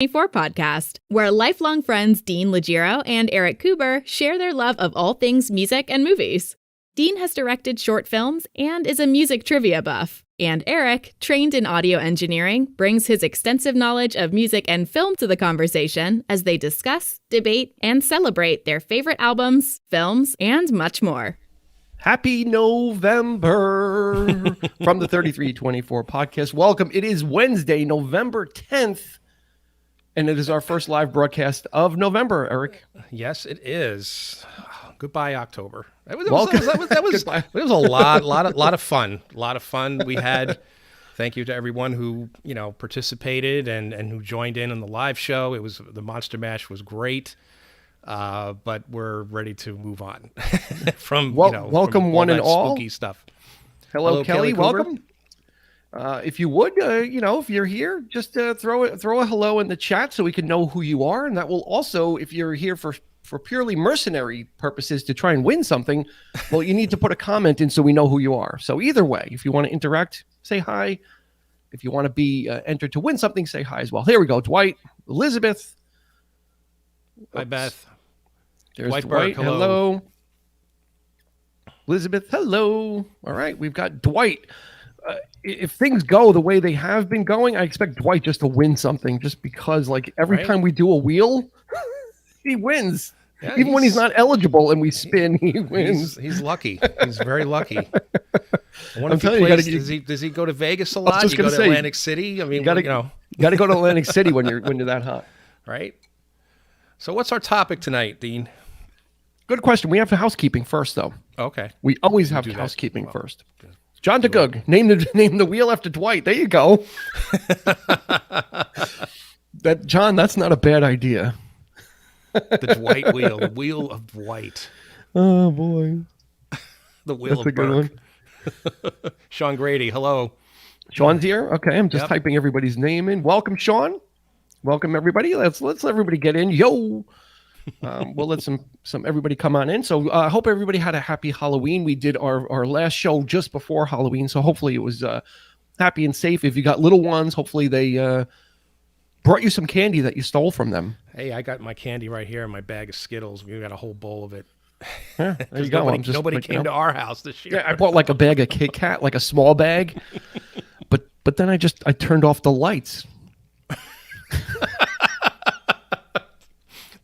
24 podcast, where lifelong friends Dean Legiro and Eric Kuber share their love of all things music and movies. Dean has directed short films and is a music trivia buff. And Eric, trained in audio engineering, brings his extensive knowledge of music and film to the conversation as they discuss, debate, and celebrate their favorite albums, films, and much more. Happy November from the 3324 podcast. Welcome. It is Wednesday, November 10th, and it is our first live broadcast of November, Eric. Yes, it is. Goodbye, October. That was a lot of fun. A lot of fun we had. Thank you to everyone who participated and who joined in on the live show. The Monster Mash was great. But we're ready to move on from welcome from one and all spooky stuff. Hello Kelly. Welcome. If you would, if you're here, just throw a hello in the chat so we can know who you are, and that will also, if you're here for purely mercenary purposes to try and win something, well, you need to put a comment in so we know who you are. So either way, if you want to interact, say hi. If you want to be entered to win something, say hi as well. Here we go. Dwight, Elizabeth. Hi, Beth. There's Dwight. Hello. Elizabeth. Hello. All right. We've got Dwight. If things go the way they have been going, I expect Dwight just to win something just because, every time we do a wheel, he wins. Yeah, even when he's not eligible and we spin, he wins. He's lucky. He's very lucky. I wonder I'm telling you, does he go to Vegas a lot? You go to Atlantic City? I mean, you got to go to Atlantic City when you're that hot. Right? So what's our topic tonight, Dean? Good question. We have housekeeping first, though. Okay. We always have housekeeping first. John DeGug, name the wheel after Dwight. There you go. John, that's not a bad idea. The Dwight wheel, the wheel of Dwight. Oh boy. The wheel of Burke. Sean Grady, hello. Sean's here. Okay, I'm just typing everybody's name in. Welcome, Sean. Welcome everybody. Let's everybody get in. Yo. We'll let some everybody come on in. So I hope everybody had a happy Halloween. We did our last show just before Halloween, so hopefully it was happy and safe. If you got little ones, hopefully they brought you some candy that you stole from them. Hey, I got my candy right here in my bag of Skittles. We got a whole bowl of it. Yeah, there you go. Nobody came to our house this year. Yeah, I bought a bag of Kit Kat, a small bag, but then I turned off the lights.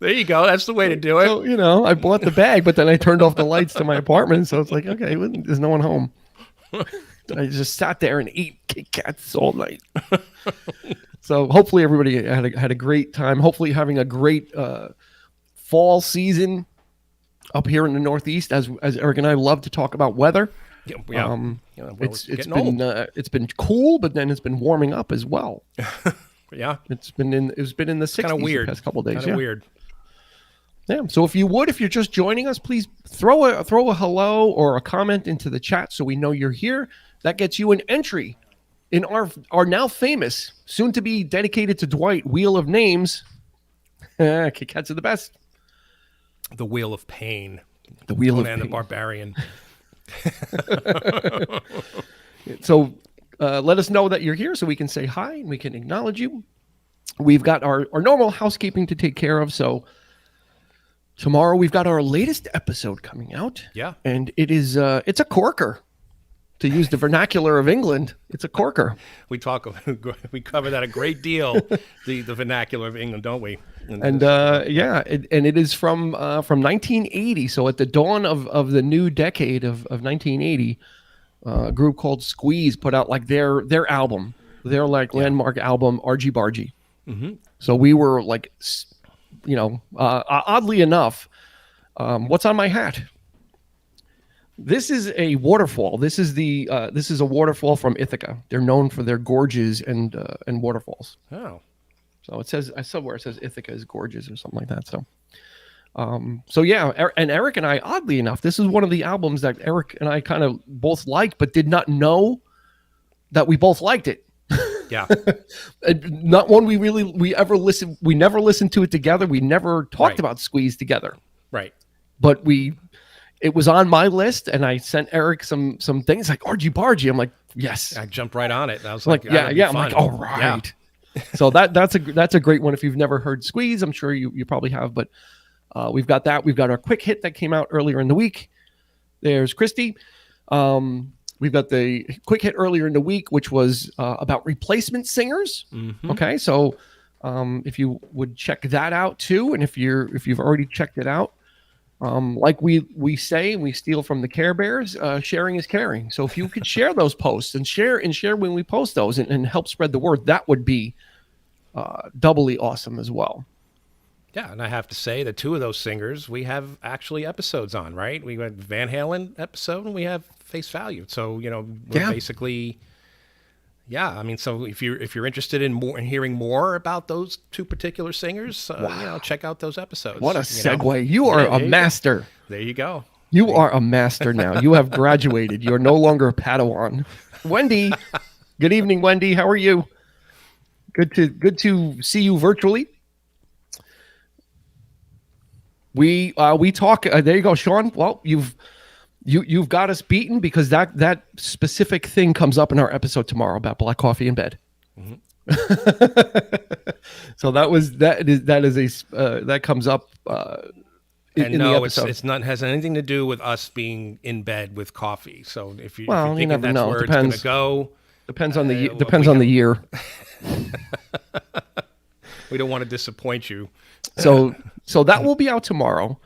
There you go. That's the way to do it. So, I bought the bag, but then I turned off the lights to my apartment. So it's like, okay, there's no one home. I just sat there and ate Kit Kats all night. So hopefully everybody had a great time. Hopefully having a great fall season up here in the Northeast. As Eric and I love to talk about weather. Yeah. It's been cool, but then it's been warming up as well. Yeah, it's been in the 60s kind of weird. The past couple of days. Kind of weird. Yeah. So if you're just joining us, please throw a hello or a comment into the chat so we know you're here. That gets you an entry in our now famous, soon to be dedicated to Dwight, Wheel of Names. Kit Kats are the best. The Wheel of Pain. The Wheel of Pain. The Barbarian. So let us know that you're here so we can say hi and we can acknowledge you. We've got our normal housekeeping to take care of. So tomorrow we've got our latest episode coming out. Yeah. And it's a corker. To use the vernacular of England, it's a corker. We cover that a great deal, the vernacular of England, don't we? And it is from 1980. So at the dawn of the new decade of 1980, a group called Squeeze put out their album, their landmark album, Argy Bargy. Mm-hmm. So we were oddly enough, what's on my hat? This is a waterfall. This is a waterfall from Ithaca. They're known for their gorges and waterfalls. Oh, so it says somewhere it says Ithaca is gorgeous or something like that. So yeah, and Eric and I, oddly enough, this is one of the albums that Eric and I kind of both liked, but did not know that we both liked it. Yeah, not one we ever listened. We never listened to it together. We never talked about Squeeze together. Right, but it was on my list, and I sent Eric some things like Argy Bargy. I'm like, yes. I jumped right on it. I was yeah. I'm like, all right. So that's a great one. If you've never heard Squeeze, I'm sure you probably have, but we've got that. We've got our quick hit that came out earlier in the week. There's Christy. We've got the quick hit earlier in the week, which was about replacement singers. Mm-hmm. Okay, so if you would check that out too, and if you've already checked it out, like we say, we steal from the Care Bears. Sharing is caring. So if you could share those posts and share when we post those and help spread the word, that would be doubly awesome as well. Yeah, and I have to say that two of those singers we have actually episodes on, right? We had Van Halen episode and we have Face Value. So, we're basically, I mean, so if you're interested in hearing more about those two particular singers, check out those episodes. What a segue. You are a master. There you go. You are a master now. You have graduated. You're no longer a Padawan. Wendy, good evening, Wendy. How are you? Good to see you virtually. We talk. There you go, Sean. Well, you've got us beaten because that specific thing comes up in our episode tomorrow about black coffee in bed. Mm-hmm. So that comes up. In the episode. It's not has anything to do with us being in bed with coffee. So if you think never that's know. where it's going to go, depends on the year. We don't want to disappoint you. So that will be out tomorrow.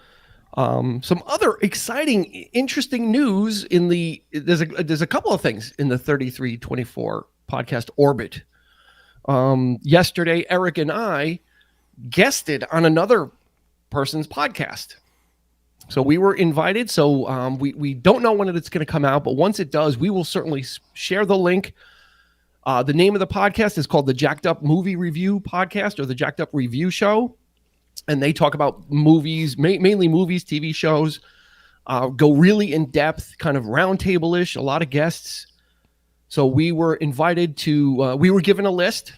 Some other exciting, interesting news there's a couple of things in the 3324 podcast orbit. Yesterday, Eric and I guested on another person's podcast. So we were invited. So we don't know when it's going to come out, but once it does, we will certainly share the link. The name of the podcast is called the Jacked Up Movie Review Podcast, or the Jacked Up Review Show. And they talk about movies, mainly movies, TV shows, go really in depth, kind of roundtable-ish, a lot of guests. So we were invited to, we were given a list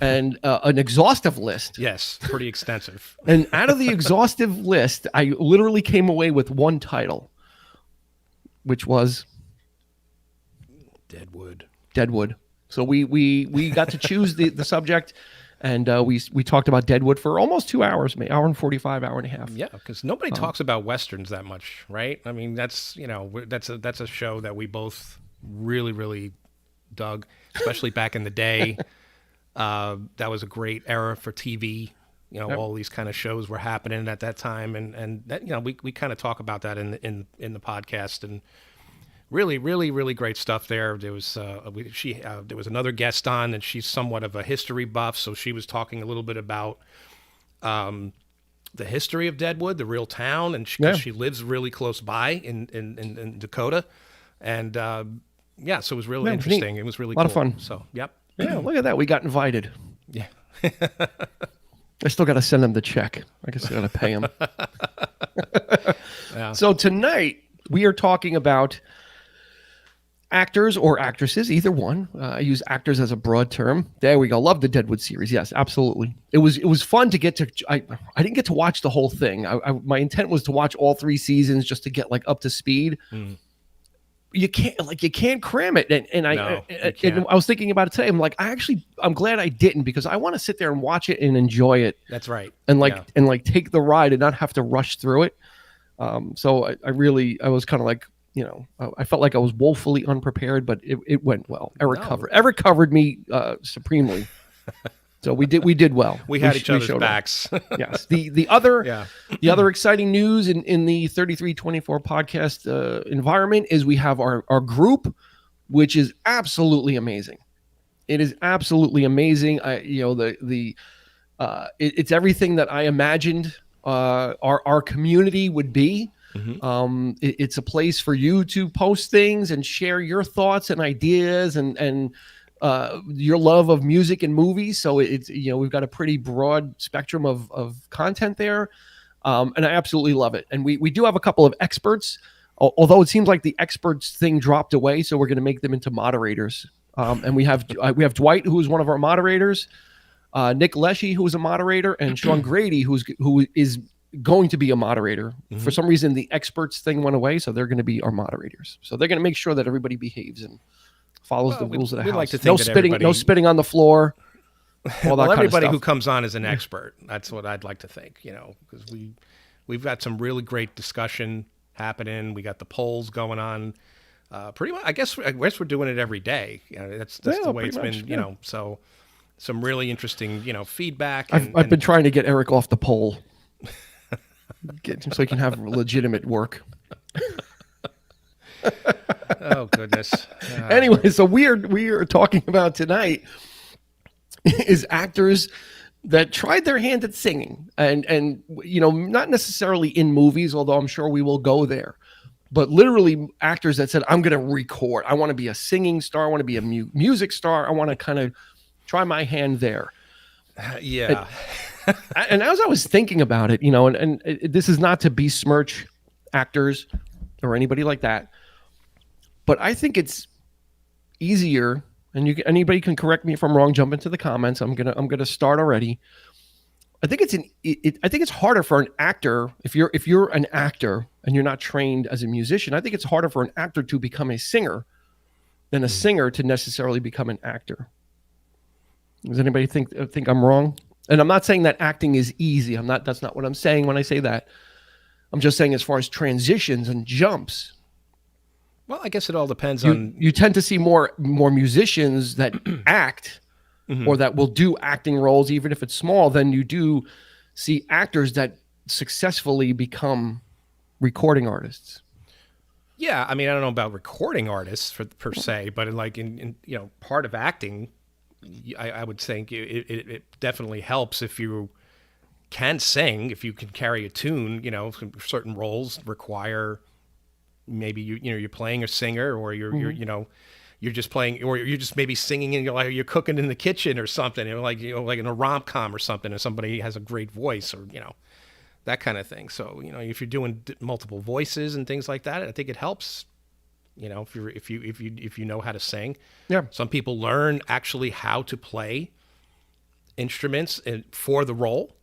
and an exhaustive list. Yes, pretty extensive. And out of the exhaustive list, I literally came away with one title, which was Deadwood. So we got to choose the subject. And we talked about Deadwood for almost 2 hours, maybe hour and 45, hour and a half. Yeah, because nobody talks about Westerns that much, right? I mean, that's a show that we both really, really dug, especially back in the day. That was a great era for TV. Yep. All these kind of shows were happening at that time, and that, we kind of talk about that in the podcast, and really, really, really great stuff there. There was there was another guest on, and she's somewhat of a history buff, so she was talking a little bit about the history of Deadwood, the real town, and she lives really close by in Dakota, and so it was really interesting. It was really a lot of fun. So yep. Yeah, look at that. We got invited. Yeah. I still got to send them the check. I guess I got to pay them. Yeah. So tonight we are talking about actors or actresses, either one. I use actors as a broad term. There we go. Love the Deadwood series. Yes, absolutely. It was fun to get to. I didn't get to watch the whole thing. My intent was to watch all 3 seasons just to get up to speed. Mm. You can't cram it. And I was thinking about it today. I'm like, I'm glad I didn't, because I want to sit there and watch it and enjoy it. That's right. And take the ride and not have to rush through it. So I was kind of like, I felt like I was woefully unprepared, but it went well. Eric covered me supremely. So we did well. We had each other's backs. Yes. The other exciting news in the 3324 podcast environment is we have our group, which is absolutely amazing. It is absolutely amazing. It's everything that I imagined our community would be. Mm-hmm. It's a place for you to post things and share your thoughts and ideas and your love of music and movies. So it's, we've got a pretty broad spectrum of content there. And I absolutely love it. And we do have a couple of experts, although it seems like the experts thing dropped away. So we're going to make them into moderators. And we have Dwight, who is one of our moderators, Nick Leshy, who is a moderator, and Sean Grady, who is going to be a moderator. Mm-hmm. For some reason, the experts thing went away, so they're going to be our moderators. So they're going to make sure that everybody behaves and follows the rules of the house. Like to think no spitting on the floor. all well, that everybody kind who of stuff. comes on is an expert. That's what I'd like to think, because we've got some really great discussion happening. We got the polls going on. Pretty much, I guess we're doing it every day. That's the way it's been. So some really interesting, feedback. I've been trying to get Eric off the poll, get him so he can have legitimate work. Oh goodness. Anyway, so we are talking about tonight is actors that tried their hand at singing, and not necessarily in movies, although I'm sure we will go there, but literally actors that said, I'm going to record. I want to be a singing star. I want to be a music star. I want to kind of try my hand there. Yeah. And as I was thinking about it, and this is not to besmirch actors or anybody like that, but I think it's easier, and anybody can correct me if I'm wrong, jump into the comments. I'm gonna start already. I think it's harder for an actor, if you're an actor and you're not trained as a musician, I think it's harder for an actor to become a singer than a singer to necessarily become an actor. Does anybody think I'm wrong? And I'm not saying that acting is easy. That's not what I'm saying when I say that. I'm just saying as far as transitions and jumps. Well, I guess it all depends on. You tend to see more musicians that act or that will do acting roles, even if it's small, than you do see actors that successfully become recording artists. Yeah, I mean, I don't know about recording artists per se, but in part of acting, I would think it definitely helps if you can sing, if you can carry a tune. Certain roles require maybe you're playing a singer, or you're just playing, or you're just maybe singing, and you're cooking in the kitchen or something, like in a rom-com or something, and somebody has a great voice, or that kind of thing. So if you're doing multiple voices and things like that, I think it helps. If you know how to sing. Yeah. Some people learn actually how to play instruments for the role.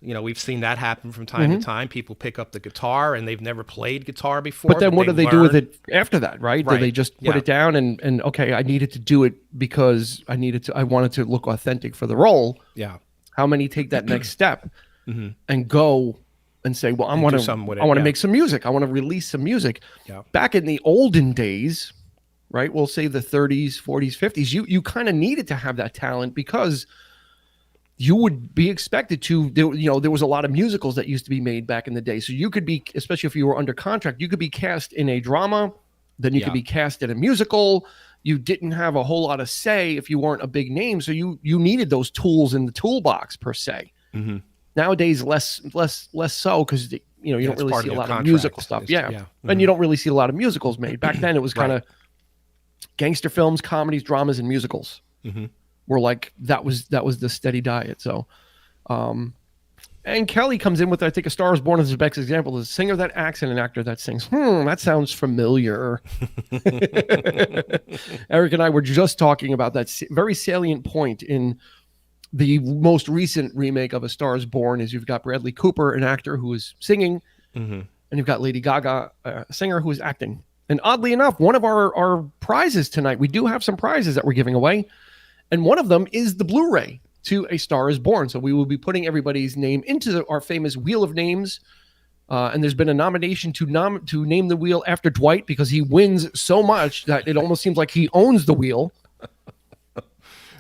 We've seen that happen from time to time. People pick up the guitar and they've never played guitar before. But then what do they do with it after that, right? Do they just put it down and okay, I needed to do it because I wanted to look authentic for the role. Yeah. How many take that next step and go and say, well, I want to make some music. I want to release some music. Yeah. Back in the olden days, right? We'll say the 30s, 40s, 50s, you kind of needed to have that talent because you would be expected to, there was a lot of musicals that used to be made back in the day. So you could be, especially if you were under contract, you could be cast in a drama, then you could be cast in a musical. You didn't have a whole lot of say if you weren't a big name. So you needed those tools in the toolbox per se. Mm-hmm. Nowadays, less so, because you don't really see a lot of musical stuff. Mm-hmm. And you don't really see a lot of musicals made. Back then, it was kind of gangster films, comedies, dramas, and musicals. Mm-hmm. Were like that was the steady diet. So, and Kelly comes in with, I think, A Star Is Born as the best example: a singer that acts and an actor that sings. That sounds familiar. Eric and I were just talking about that very salient point in the most recent remake of A Star Is Born. Is you've got Bradley Cooper, an actor who is singing, and you've got Lady Gaga, a singer who is acting. And oddly enough, one of our prizes tonight, we do have some prizes that we're giving away. And one of them is the Blu-ray to A Star Is Born. So we will be putting everybody's name into our famous Wheel of Names. And there's been a nomination to name the wheel after Dwight, because he wins so much that it almost seems like he owns the wheel.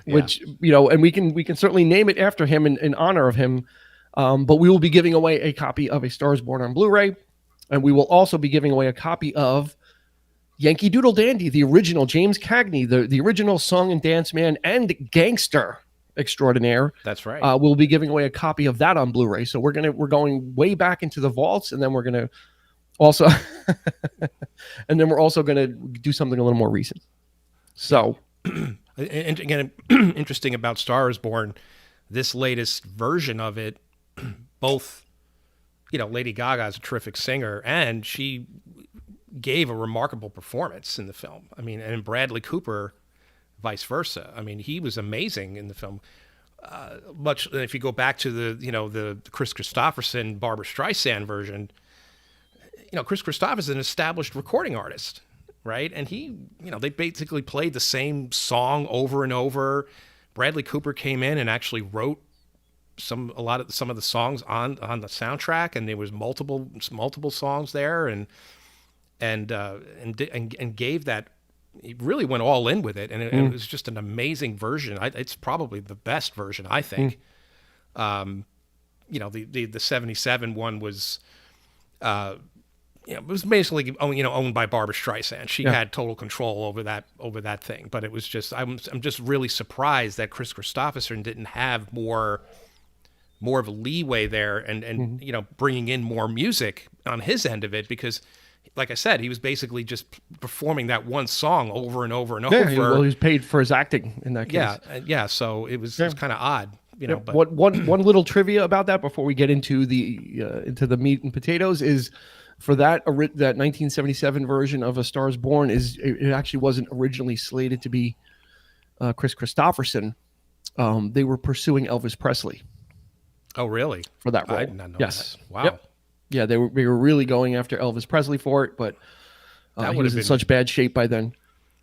Which, and we can certainly name it after him in honor of him. But we will be giving away a copy of A Star Is Born on Blu-ray. And we will also be giving away a copy of Yankee Doodle Dandy, the original James Cagney, the original song and dance man and gangster extraordinaire. That's right. We'll be giving away a copy of that on Blu-ray. So we're going way back into the vaults, and then we're gonna also gonna do something a little more recent. So, and again, interesting about Star Is Born, this latest version of it, both, Lady Gaga is a terrific singer, and she gave a remarkable performance in the film. I mean, and Bradley Cooper, vice versa. I mean, he was amazing in the film. Much if you go back to the Chris Christopherson, Barbra Streisand version, Chris Christopherson is an established recording artist, right? And he, they basically played the same song over and over. Bradley Cooper came in and actually wrote some of the songs on the soundtrack, and there was multiple songs there, and gave that. He really went all in with it, and it was just an amazing version. It's probably the best version, I think. The 77 one was, it was basically owned by Barbra Streisand. She had total control over that thing. But it was just I'm just really surprised that Kris Kristofferson didn't have more of a leeway there, and bringing in more music on his end of it, because, like I said, he was basically just performing that one song over and over and over. Well, he was paid for his acting in that case. Yeah. So it was kind of odd, But one little trivia about that before we get into the meat and potatoes is, for that 1977 version of A Star Is Born, it actually wasn't originally slated to be Kris Kristofferson. They were pursuing Elvis Presley. Oh, really? For that role. I did not know yes. that. Wow. Yep. Yeah, they were really going after Elvis Presley for it, but he was in such bad shape by then.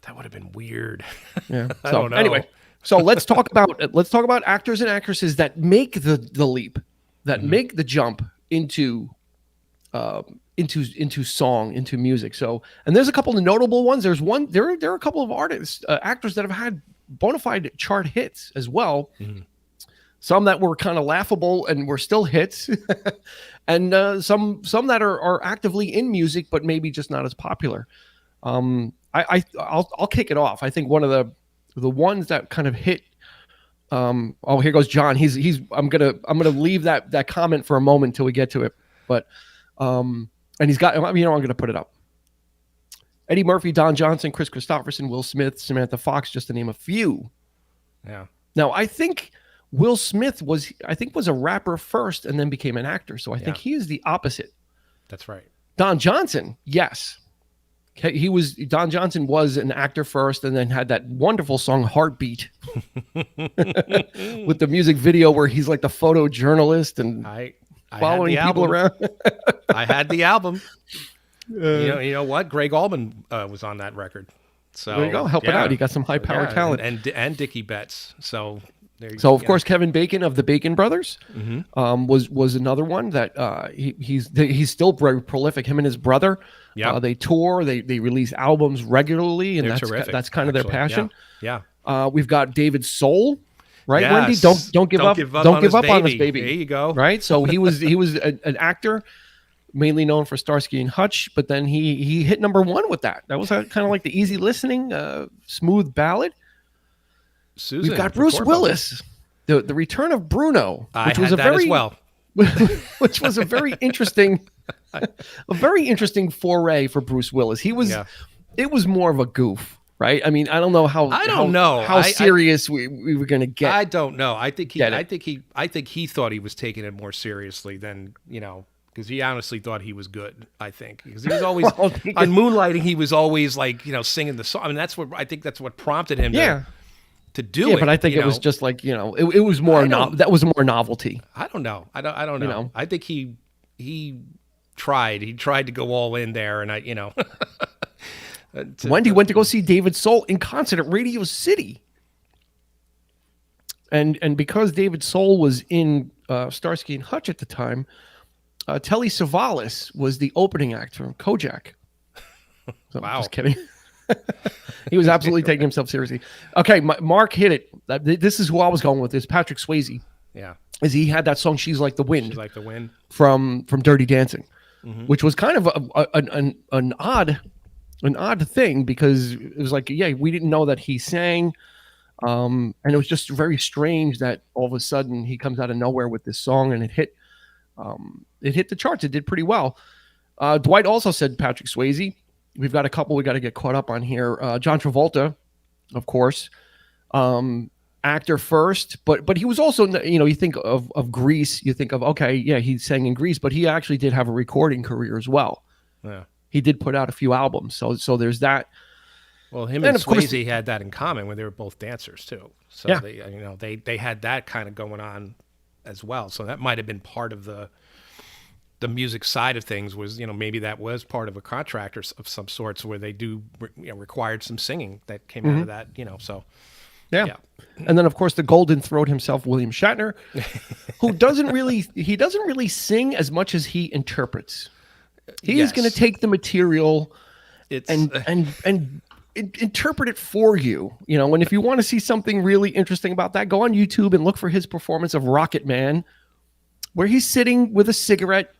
That would have been weird. Yeah. I don't know. Anyway, so let's talk about actors and actresses that make the leap, that make the jump into song, into music. So, and there's a couple of notable ones. There are a couple of artists, actors that have had bona fide chart hits as well. Mm-hmm. Some that were kind of laughable and were still hits, and some that are actively in music but maybe just not as popular. I'll kick it off. I think one of the ones that kind of hit. Here goes John. I'm gonna leave that comment for a moment till we get to it. But and he's got. I'm gonna put it up. Eddie Murphy, Don Johnson, Kris Kristofferson, Will Smith, Samantha Fox, just to name a few. Yeah. Now I think Will Smith was a rapper first and then became an actor. So I think he is the opposite. That's right. Don Johnson, yes. Don Johnson was an actor first and then had that wonderful song Heartbeat with the music video where he's like the photojournalist and following people around. I had the album. You know what? Greg Allman was on that record. So there you go, helping out. He got some high power talent. And Dickie Betts. So of course, Kevin Bacon of the Bacon Brothers was another one that he's still very prolific. Him and his brother, they tour, they release albums regularly, and that's kind of their passion. Yeah. We've got David Soul, right? Yes. Wendy, don't give up on this baby. There you go. Right. So he was an actor, mainly known for Starsky and Hutch, but then he hit number one with that. That was kind of like the easy listening, smooth ballad. Susan, we've got Bruce Willis, the return of Bruno, which was which was a very interesting, foray for Bruce Willis. It was more of a goof, right? I mean, I don't know how serious we were going to get. I don't know. I think he thought he was taking it more seriously than because he honestly thought he was good. I think because he was always on Moonlighting. He was always like singing the song. I mean, that's what prompted him. To do it, but I think it was just like it was more that was more novelty. I don't know. I don't know. I think he tried. He tried to go all in there, and Wendy went to go see David Soul in concert at Radio City, and because David Soul was in Starsky and Hutch at the time, Telly Savalas was the opening act from Kojak. So, wow, just kidding. He was absolutely taking himself seriously. Okay, Mark hit it. This is who I was going with. This Patrick Swayze. Yeah, is he had that song "She's Like the Wind"? She's Like the Wind from Dirty Dancing, which was kind of an odd thing because it was like we didn't know that he sang, and it was just very strange that all of a sudden he comes out of nowhere with this song and it hit the charts. It did pretty well. Dwight also said Patrick Swayze. We've got a couple we got to get caught up on here. John Travolta, of course, actor first, but he was also, you think of Grease, you think of, he sang in Grease, but he actually did have a recording career as well. Yeah. He did put out a few albums. So there's that. Well, him and Swayze had that in common when they were both dancers too. So they had that kind of going on as well. So that might have been part of the music side of things was, maybe that was part of a contract of some sorts where they do, required some singing that came out of that, so. Yeah. And then, of course, the golden throat himself, William Shatner, who doesn't really sing as much as he interprets. He is going to take the material and interpret it for you. You know, and if you want to see something really interesting about that, go on YouTube and look for his performance of Rocket Man, where he's sitting with a cigarette,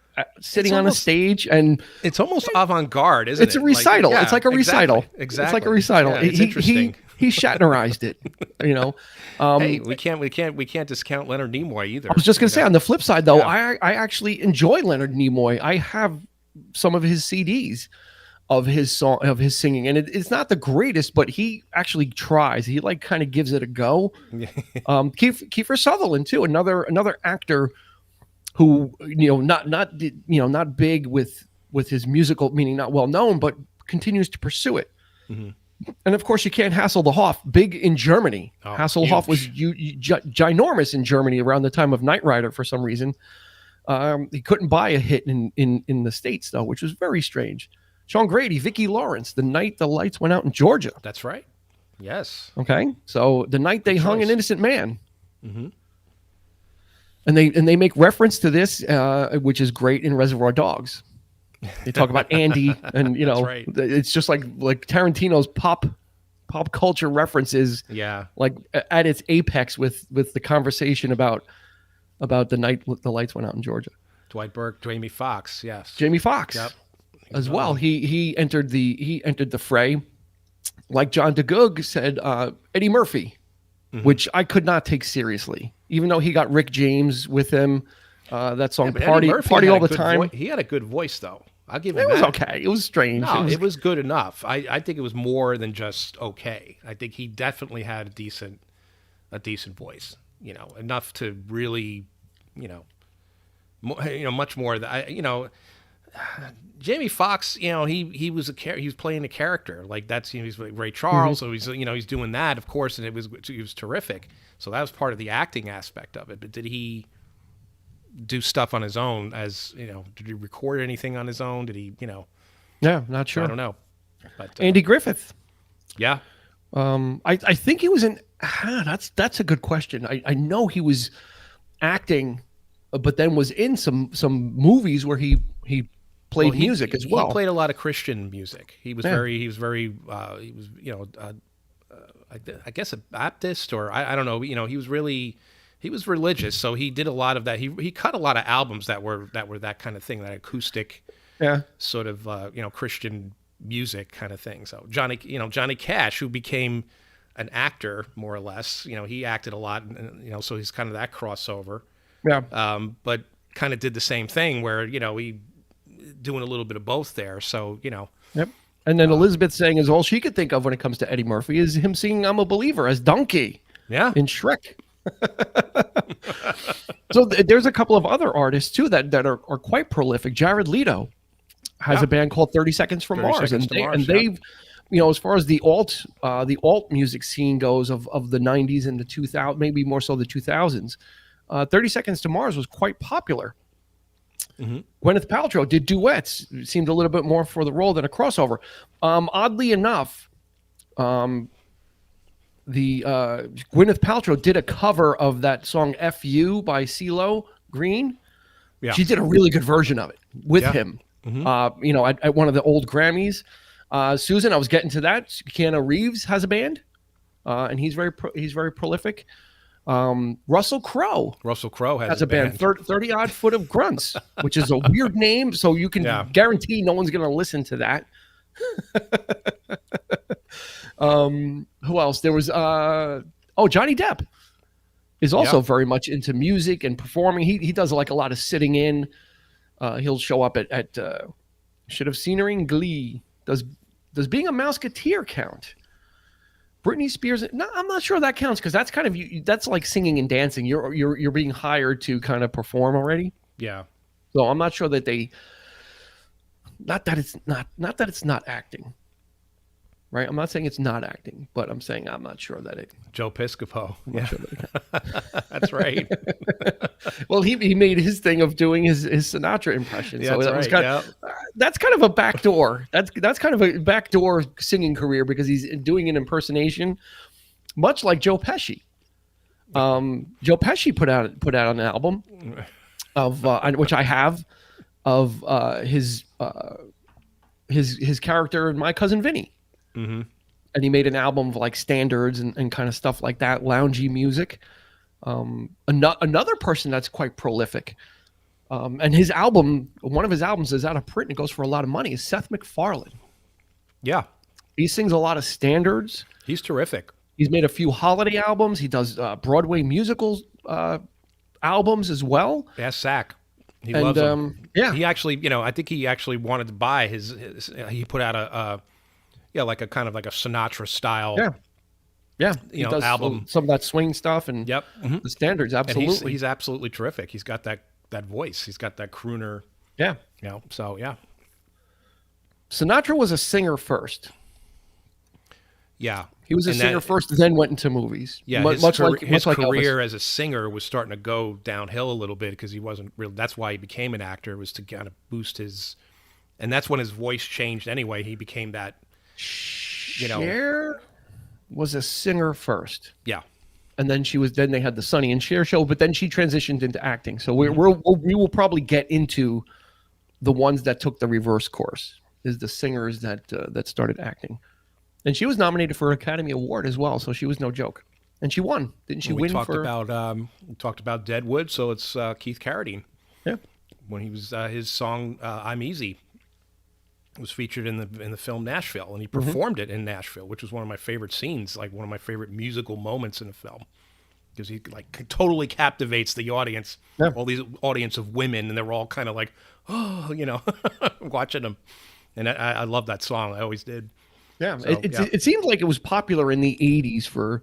on a stage, and it's almost avant-garde, isn't it? It's a recital. Like, it's like a recital. Exactly. It's like a recital. Yeah, it's interesting. He Shatnerized it. You know. Hey, we can't discount Leonard Nimoy either. I was just going to say, on the flip side, though, Yeah. I actually enjoy Leonard Nimoy. I have some of his CDs of his singing, and it's not the greatest, but he actually tries. He like kind of gives it a go. Kiefer Sutherland too, another actor who not big with his musical, meaning not well known, but continues to pursue it. Mm-hmm. And of course, you can't Hasselhoff, big in Germany. Hasselhoff was ginormous in Germany around the time of Knight Rider for some reason. He couldn't buy a hit in the States, though, which was very strange. Sean Grady, Vicki Lawrence, The Night the Lights Went Out in Georgia. That's right. Yes. Okay. So the night they hung an innocent man. Mm-hmm. And they make reference to this, which is great in Reservoir Dogs. They talk about Andy, and right. It's just like Tarantino's pop culture references. Yeah, like at its apex with the conversation about the night the lights went out in Georgia. Dwight Burke, Jamie Foxx, yes, Jamie Foxx, yep, as well. He entered the fray, like John DeGoog said. Eddie Murphy, mm-hmm. which I could not take seriously, even though he got Rick James with him. That song party all the time. He had a good voice, though. I'll give him that. It was okay. It was strange. No, it was good enough. I think it was more than just okay. I think he definitely had a decent voice. Enough to really, much more that Jamie Foxx, he was he was playing a character like that's he's like Ray Charles, mm-hmm. so he's doing that, of course, and it was terrific. So that was part of the acting aspect of it. But did he do stuff on his own? Did he record anything on his own? Did he, Yeah, not sure. I don't know. But Andy Griffith. Yeah. I think he was in. That's a good question. I know he was acting, but then was in some movies where he played music as well. He played a lot of Christian music. He was very I guess a Baptist, or I don't know. He was religious, so he did a lot of that. He cut a lot of albums that were that kind of thing, that acoustic, sort of Christian music kind of thing. So Johnny Cash, who became an actor more or less, he acted a lot, and so he's kind of that crossover. Yeah. But kind of did the same thing where he doing a little bit of both there. So Yep. And then Elizabeth saying is all she could think of when it comes to Eddie Murphy is him singing "I'm a Believer" as Donkey. Yeah. In Shrek. So there's a couple of other artists too that are quite prolific. Jared Leto has a band called 30 Seconds from Mars, and they've as far as the alt music scene goes of the 90s and the 2000s, maybe more so the 2000s, 30 Seconds to Mars was quite popular. Mm-hmm. Gwyneth Paltrow did duets. It seemed a little bit more for the role than a crossover. Oddly enough, the Gwyneth Paltrow did a cover of that song "F.U." by CeeLo Green. Yeah. She did a really good version of it with him. Mm-hmm. At one of the old Grammys. Susan, I was getting to that. Keanu Reeves has a band, and he's very prolific. Russell Crowe has a band. 30 Odd Foot of Grunts, which is a weird name, so you can guarantee no one's going to listen to that. Who else? There was Johnny Depp is also very much into music and performing. He does like a lot of sitting in. He'll show up at should have seen her in Glee. Does being a Mouseketeer count? Britney Spears? No, I'm not sure that counts, because that's kind of that's like singing and dancing. You're being hired to kind of perform already. Yeah. So I'm not sure that not that it's not acting. Right? I'm not saying it's not acting, but I'm saying I'm not sure that it. Joe Piscopo. Yeah. Sure that that's right. Well, he made his thing of doing his Sinatra impression. Yeah, so that's that's kind of a backdoor. That's kind of a backdoor singing career, because he's doing an impersonation much like Joe Pesci. Joe Pesci put out an album of which I have of his character in My Cousin Vinny. Mm-hmm. And he made an album of like standards and kind of stuff like that, loungy music. Another person that's quite prolific, and his album, one of his albums is out of print and it goes for a lot of money, is Seth MacFarlane. Yeah. He sings a lot of standards. He's terrific. He's made a few holiday albums. He does Broadway musicals albums as well. Ask Zach. He loves them. Yeah. He actually, I think he actually wanted to buy his he put out a like a kind of like a Sinatra style. Yeah. He does album. Some of that swing stuff and the standards. Absolutely. And he's absolutely terrific. He's got that voice. He's got that crooner. Yeah. So yeah. Sinatra was a singer first. Yeah. He was a singer first, then went into movies. Yeah, his career as a singer was starting to go downhill a little bit because he wasn't really. That's why he became an actor, was to kind of boost his, and that's when his voice changed. Anyway, he became that. Cher was a singer first. Yeah, and then Then they had the Sonny and Cher show, but then she transitioned into acting. So we will probably get into the ones that took the reverse course. Is the singers that started acting. And she was nominated for an Academy Award as well, so she was no joke. And she won, didn't she? We talked about Deadwood, so it's Keith Carradine. Yeah, when he was his song "I'm Easy" was featured in the film Nashville, and he performed it in Nashville, which was one of my favorite scenes, like one of my favorite musical moments in the film, because he like totally captivates the audience, all these audience of women, and they were all kind of like, oh, watching him. And I love that song. I always did. Yeah, so, it seemed like it was popular in the 80s for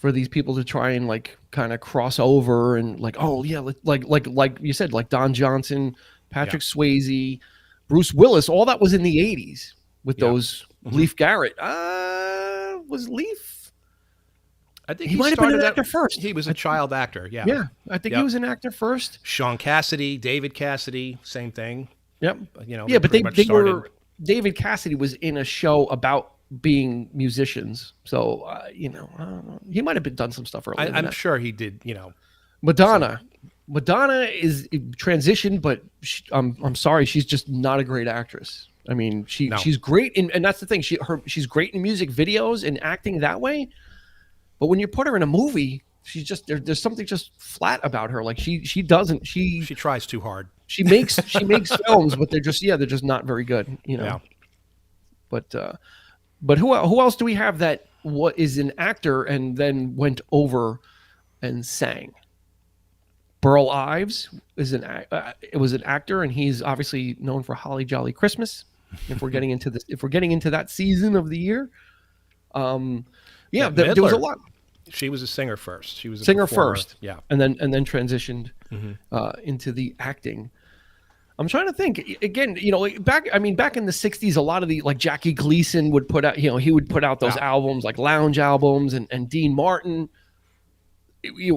these people to try and like kind of cross over and like, oh yeah, like you said, like Don Johnson, Patrick Swayze, Bruce Willis, all that was in the 80s with those. Leif Garrett. Was Leif? I think he might have been an actor first. He was a child actor. Yeah. Yeah, I think he was an actor first. Sean Cassidy, David Cassidy, same thing. Yep. But they were. David Cassidy was in a show about being musicians, so I don't know. He might have done some stuff earlier. I'm sure he did. Madonna is transitioned, but I'm sorry, she's just not a great actress. I mean, she's great and that's the thing. She's great in music videos and acting that way, but when you put her in a movie, she's just there's something just flat about her. Like she tries too hard. She makes films, but they're just not very good, Yeah. But who else do we have that is an actor and then went over and sang? Burl Ives was an actor, and he's obviously known for Holly Jolly Christmas. If we're getting into that season of the year, there was a lot. She was a singer first. She was a singer performer. First, yeah, and then transitioned into the acting. I'm trying to think again. Back in the '60s, a lot of the like Jackie Gleason would put out. He would put out those albums like lounge albums, and Dean Martin.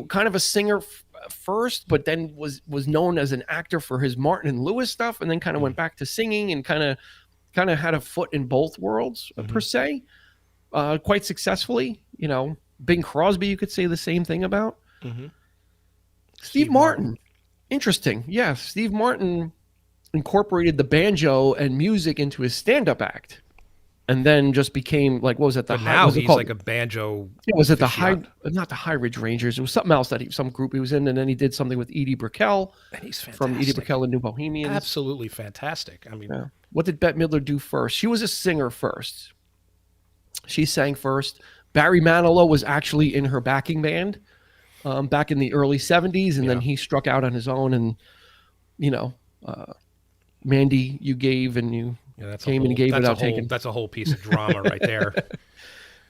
Kind of a singer first, but then was known as an actor for his Martin and Lewis stuff, and then kind of went back to singing and kind of had a foot in both worlds per se, quite successfully. Bing Crosby, you could say the same thing about. Steve Martin. Interesting. Yeah, Steve Martin incorporated the banjo and music into his stand-up act, and then just became like, what was it? Now he's like a banjo. Yeah, was it not the High Ridge Rangers? It was something else some group he was in, and then he did something with Edie Brickell. And he's fantastic. From Edie Brickell and New Bohemians. Absolutely fantastic. I mean, what did Bette Midler do first? She was a singer first. She sang first. Barry Manilow was actually in her backing band back in the early 70s, and then he struck out on his own, and Mandy, you gave, and you came and gave without taking. That's a whole piece of drama right there.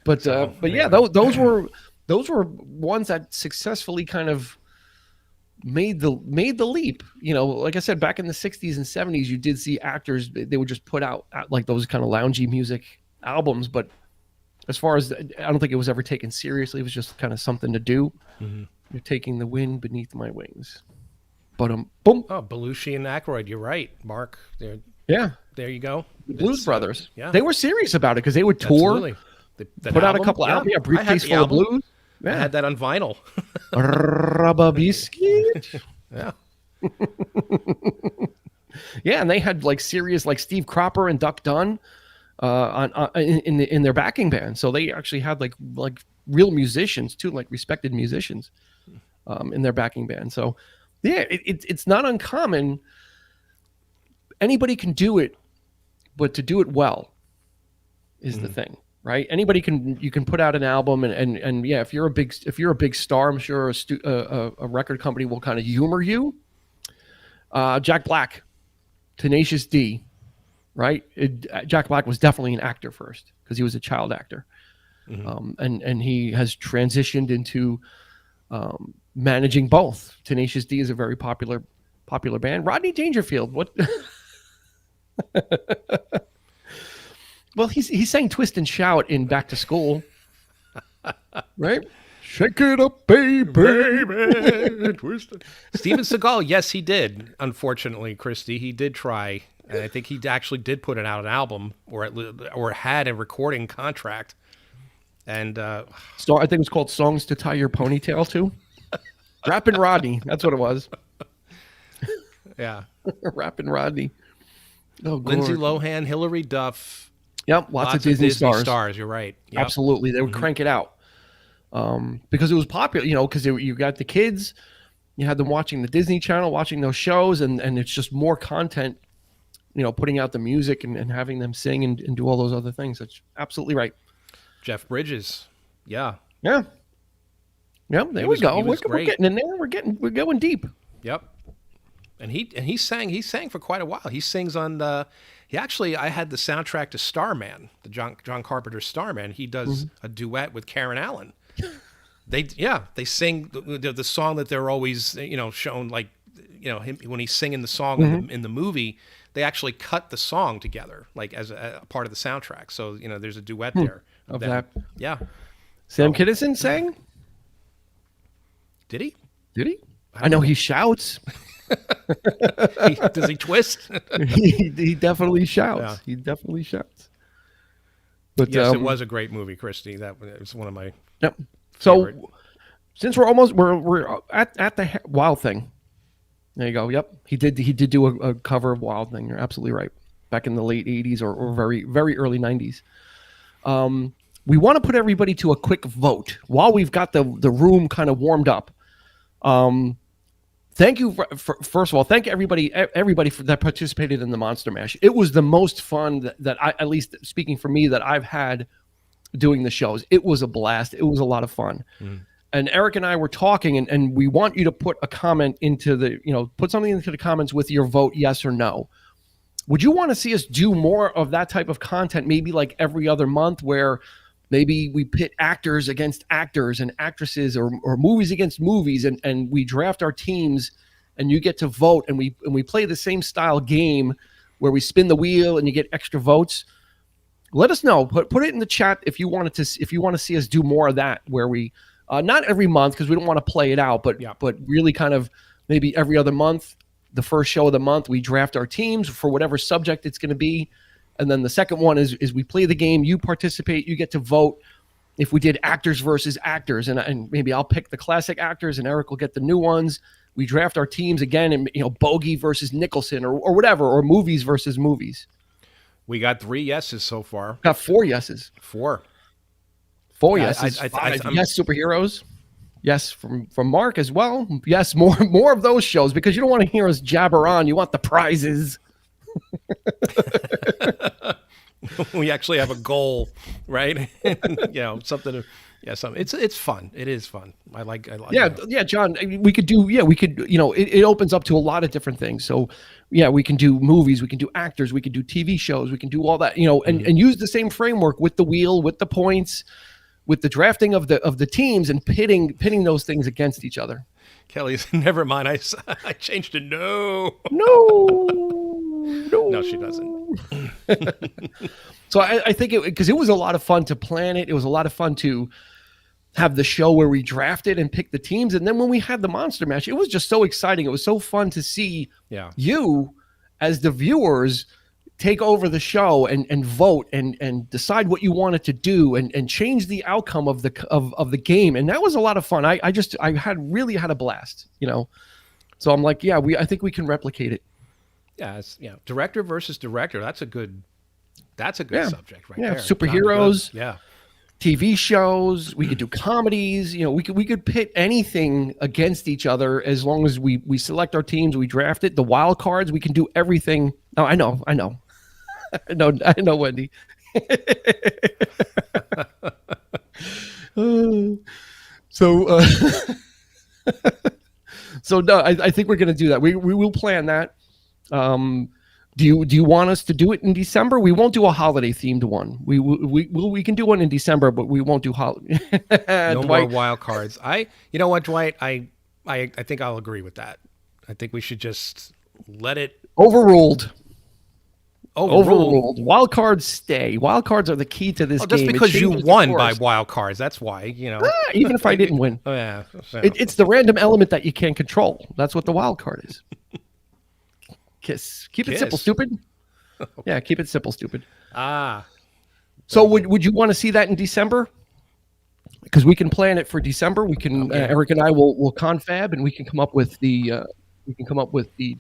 But those were ones that successfully kind of made the leap. Like I said, back in the 60s and 70s, you did see actors, they would just put out like those kind of loungy music albums, but as far as I don't think it was ever taken seriously. It was just kind of something to do. You're taking the wind beneath my wings. But boom. Oh, Belushi and Aykroyd. You're right, Mark. There you go. The Blues Brothers. Yeah, they were serious about it because they would tour. Absolutely. Put out a couple albums. Yeah, Briefcase Full of Blues. Yeah. I had that on vinyl. Rubber Biscuit. Yeah. Yeah, and they had like serious, like Steve Cropper and Duck Dunn in their backing band. So they actually had like real musicians too, like respected musicians in their backing band. So yeah, it's not uncommon. Anybody can do it, but to do it well is the thing. Right? Anybody you can put out an album and yeah, if you're a big star, I'm sure a record company will kind of humor you. Jack Black, Tenacious D, right? Jack Black was definitely an actor first because he was a child actor, and he has transitioned into managing both. Tenacious D is a very popular band. Rodney Dangerfield, what? Well, he sang "Twist and Shout" in Back to School, right? Shake it up, baby. Twist it. Steven Seagal, yes, he did. Unfortunately, Christy, he did try, and I think he actually did put out an album or had a recording contract. And I think it was called "Songs to Tie Your Ponytail To." Rappin' Rodney, that's what it was. Yeah, Rappin' Rodney. Oh, Lindsay Lohan, Hilary Duff. Yep, lots of Disney stars. You're right. Yep. Absolutely, they would crank it out because it was popular. You know, because you got the kids, you had them watching the Disney Channel, watching those shows, and it's just more content. You know, putting out the music and having them sing and do all those other things. That's absolutely right. Jeff Bridges, yeah. There we go. We're getting in there. We're going deep. Yep. And he sang for quite a while. He sings on I had the soundtrack to Starman, the John Carpenter Starman. He does a duet with Karen Allen. They sing the song that they're always shown, like him when he's singing the song in the movie. They actually cut the song together, like as a part of the soundtrack. So there's a duet there of that. Yeah. Sam Kinison sang. Did he? I know he shouts. Does he twist? he definitty shouts. Yeah. He definitely shouts. But yes, it was a great movie, Christy. That was one of my favorite. So since we're at the Wild Thing. There you go. Yep. He did do a cover of Wild Thing. You're absolutely right. Back in the late 80s or very, very early 90s. We want to put everybody to a quick vote while we've got the room kind of warmed up. Thank you first of all. Thank everybody that participated in the Monster Mash. It was the most fun that I, at least speaking for me, that I've had doing the shows. It was a blast. It was a lot of fun. And Eric and I were talking, and we want you to put a comment put something into the comments with your vote, yes or no. Would you want to see us do more of that type of content, maybe like every other month, where maybe we pit actors against actors and actresses, or movies against movies, and we draft our teams, and you get to vote, and we play the same style game where we spin the wheel and you get extra votes? Let us know. Put it in the chat if you want to see us do more of that, where we not every month, because we don't want to play it out, but really kind of maybe every other month. The first show of the month, we draft our teams for whatever subject it's going to be. And then the second one is we play the game, you participate, you get to vote. If we did actors versus actors, and maybe I'll pick the classic actors and Eric will get the new ones. We draft our teams again, and Bogey versus Nicholson or whatever, or movies versus movies. We got 3 yeses so far. Got 4 yeses. 4 yeses. Yes, superheroes. Yes, from Mark as well. Yes, more of those shows, because you don't want to hear us jabber on. You want the prizes. We actually have a goal, right? Something. It's fun. It is fun. I like. Yeah, John. We could. It opens up to a lot of different things. So, yeah, we can do movies. We can do actors. We can do TV shows. We can do all that. And use the same framework with the wheel, with the points, with the drafting of the teams, and pitting those things against each other. Kelly's never mind. I changed to no. No, she doesn't. So I think because it was a lot of fun to plan it. It was a lot of fun to have the show where we drafted and picked the teams. And then when we had the Monster Mash, it was just so exciting. It was so fun to see you as the viewers take over the show and vote and decide what you wanted to do and change the outcome of the game. And that was a lot of fun. I really had a blast, So I'm like, yeah, I think we can replicate it. Yeah, director versus director. That's a good subject right there. Superheroes. Yeah. TV shows, we could do comedies, we could pit anything against each other as long as we select our teams, we draft it, the wild cards, we can do everything. Oh, I know, Wendy. So no, I think we're going to do that. We will plan that. Do you want us to do it in December? We won't do a holiday themed one. We can do one in December, but we won't do holiday. No more wild cards. You know what, Dwight? I think I'll agree with that. I think we should just let it overruled. Wild cards stay. Wild cards are the key to this game. Just because you won by wild cards, that's why. Even if I didn't win. Oh yeah. It's the random element that you can't control. That's what the wild card is. Keep it simple, stupid. Yeah, keep it simple, stupid. So would you want to see that in December? Because we can plan it for December. We can Eric and I will confab and we can come up with the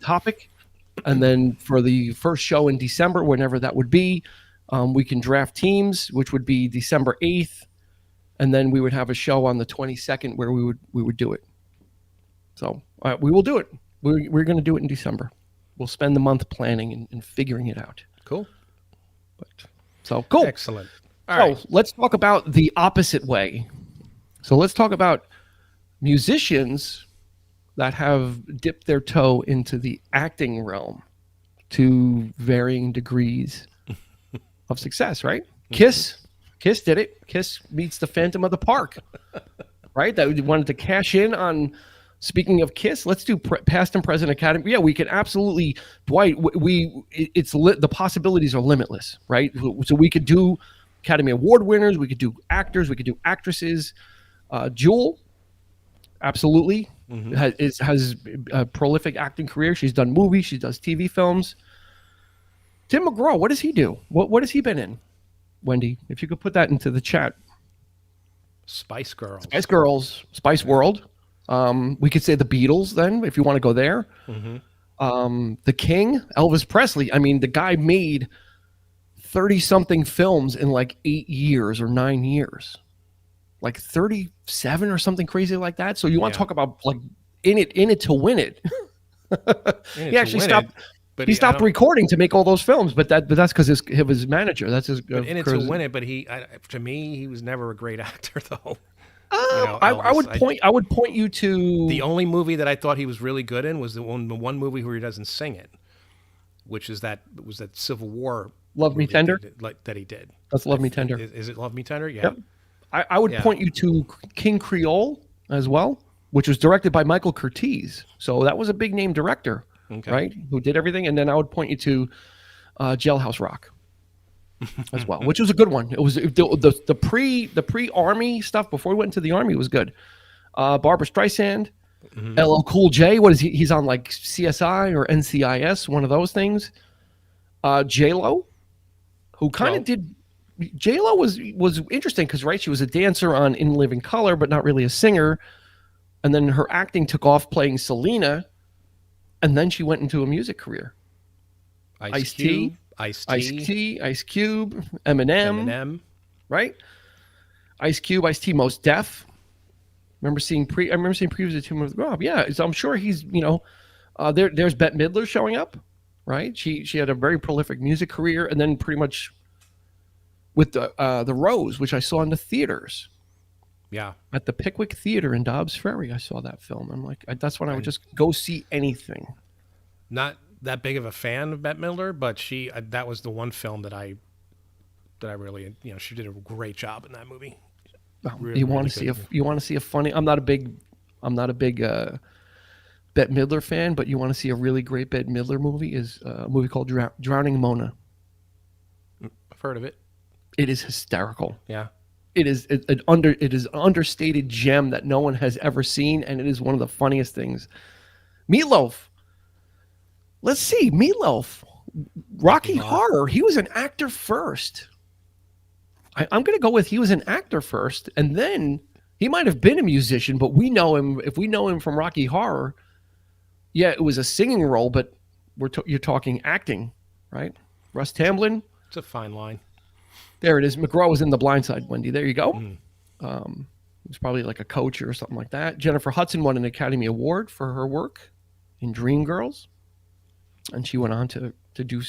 topic, and then for the first show in December, whenever that would be, we can draft teams, which would be December 8th, and then we would have a show on the 22nd where we would do it. So we will do it. We're going to do it in December. We'll spend the month planning and figuring it out. Cool. Cool. Excellent. All right. Let's talk about the opposite way. So let's talk about musicians that have dipped their toe into the acting realm to varying degrees of success, right? Kiss did it. Kiss meets the Phantom of the Park, right? That we wanted to cash in on. Speaking of Kiss, let's do past and present Academy. Yeah, we can absolutely, Dwight. The possibilities are limitless, right? So we could do Academy Award winners, we could do actors, we could do actresses. Jewel, absolutely, has a prolific acting career. She's done movies, she does TV films. Tim McGraw, what does he do? What has he been in? Wendy, if you could put that into the chat. Spice Girls, Spice World. We could say the Beatles then, if you want to go there. The King, Elvis Presley. I mean, the guy made 30-something films in like 8 years or 9 years. Like 37 or something crazy like that. So you want to talk about like in it to win it. He actually stopped. He stopped recording to make all those films, but that's because his manager. That's his. In it to win it, but to me, he was never a great actor though. I would point you to the only movie that I thought he was really good in was the one movie where he doesn't sing it, which is that Civil War. Love Me Tender, that he did. That's Love Me Tender. Is it Love Me Tender? Yeah. Yep. I would point you to King Creole as well, which was directed by Michael Curtiz. So that was a big name director, right? Who did everything. And then I would point you to Jailhouse Rock as well, which was a good one. It was the pre-army stuff before he went into the army was good. Barbra Streisand, LL Cool J. What is he? He's on like CSI or NCIS, one of those things. J-Lo, who kind of did. J-Lo was interesting because, right, she was a dancer on In Living Color, but not really a singer. And then her acting took off playing Selena, and then she went into a music career. Ice-T, Ice Cube, Eminem, right? Ice Cube, Ice-T, Mos Def. I remember seeing previews of Tim McGraw. Yeah, so I'm sure he's there's Bette Midler showing up, right? She had a very prolific music career, and then pretty much. With the Rose, which I saw in the theaters. Yeah. At the Pickwick Theater in Dobbs Ferry, I saw that film. I'm like, that's when I would just go see anything. Not that big of a fan of Bette Midler, but that was the one film that I really, she did a great job in that movie. You want to see a funny? I'm not a big Bette Midler fan, but you want to see a really great Bette Midler movie? Is a movie called Drowning Mona. I've heard of it. It is hysterical. Yeah. It is an understated gem that no one has ever seen, and it is one of the funniest things. Meatloaf. Let's see, Meatloaf. Rocky Horror, he was an actor first. I'm going to go with he was an actor first, and then he might have been a musician, but we know him. If we know him from Rocky Horror, yeah, it was a singing role, but you're talking acting, right? Russ Tamblyn. It's a fine line. There it is. McGraw was in The Blind Side, Wendy. There you go. He was probably like a coach or something like that. Jennifer Hudson won an Academy Award for her work in Dreamgirls, and she went on to do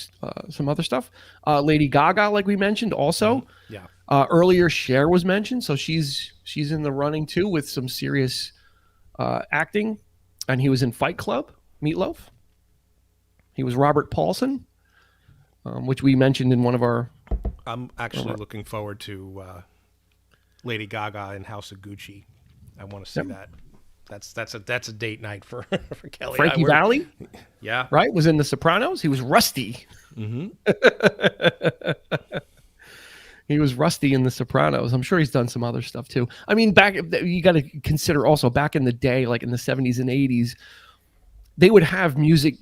some other stuff. Lady Gaga, like we mentioned, also. Yeah. Earlier, Cher was mentioned, so she's in the running too with some serious acting. And he was in Fight Club, Meatloaf. He was Robert Paulson, which we mentioned in one of our... I'm actually looking forward to Lady Gaga in House of Gucci. I want to see that. That's a date night for Kelly. Frankie Valli, yeah, right, was in The Sopranos. He was Rusty. Mm-hmm. He was Rusty in The Sopranos. I'm sure he's done some other stuff too. I mean, you got to consider also back in the day, like in the 70s and 80s, they would have music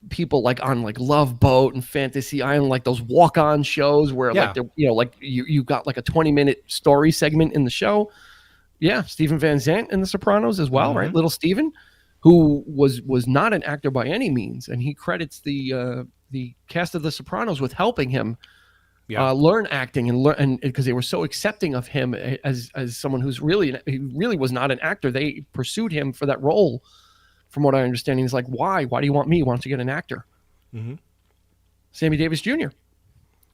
people like on like Love Boat and Fantasy Island, like those walk-on shows where like you got like a 20-minute story segment in the show. Yeah, Stephen Van Zandt in The Sopranos as well, right? Little Steven, who was not an actor by any means, and he credits the cast of The Sopranos with helping him learn acting and because they were so accepting of him as someone he really was not an actor. They pursued him for that role. From what I understand, he's like, why do you want me? Why don't you get an actor? Mm-hmm. Sammy Davis Jr.,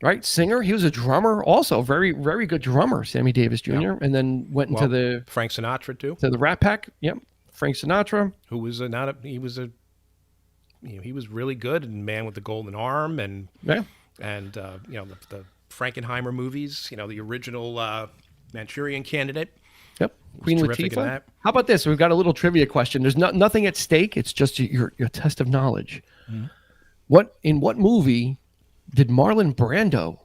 right? Singer. He was a drummer also, very, very good drummer, Sammy Davis Jr. Yep. And then went into the Frank Sinatra too. To the Rat Pack. Yep. Frank Sinatra, who was he was really good in Man with the Golden Arm and the Frankenheimer movies, the original Manchurian Candidate. Yep. Queen Latifah. How about this? We've got a little trivia question. There's nothing at stake. It's just your test of knowledge. Mm-hmm. In what movie did Marlon Brando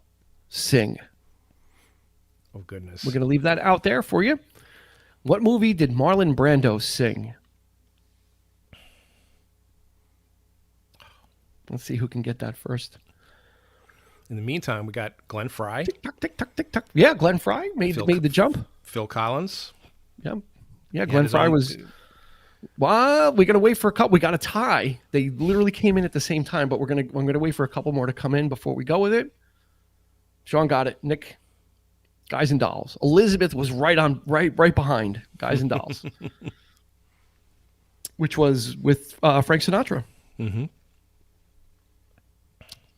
sing? Oh, goodness. We're going to leave that out there for you. What movie did Marlon Brando sing? Let's see who can get that first. In the meantime, we got Glenn Frey. Tick tock, tick tock, tick tock. Yeah, Glenn Frey made the jump. Phil Collins. Yeah. Glenn Frey was. Well, we got to wait for a couple. We got a tie. They literally came in at the same time, but I'm gonna wait for a couple more to come in before we go with it. Sean got it. Nick, Guys and Dolls. Elizabeth was right behind Guys and Dolls, which was with Frank Sinatra. Mm-hmm.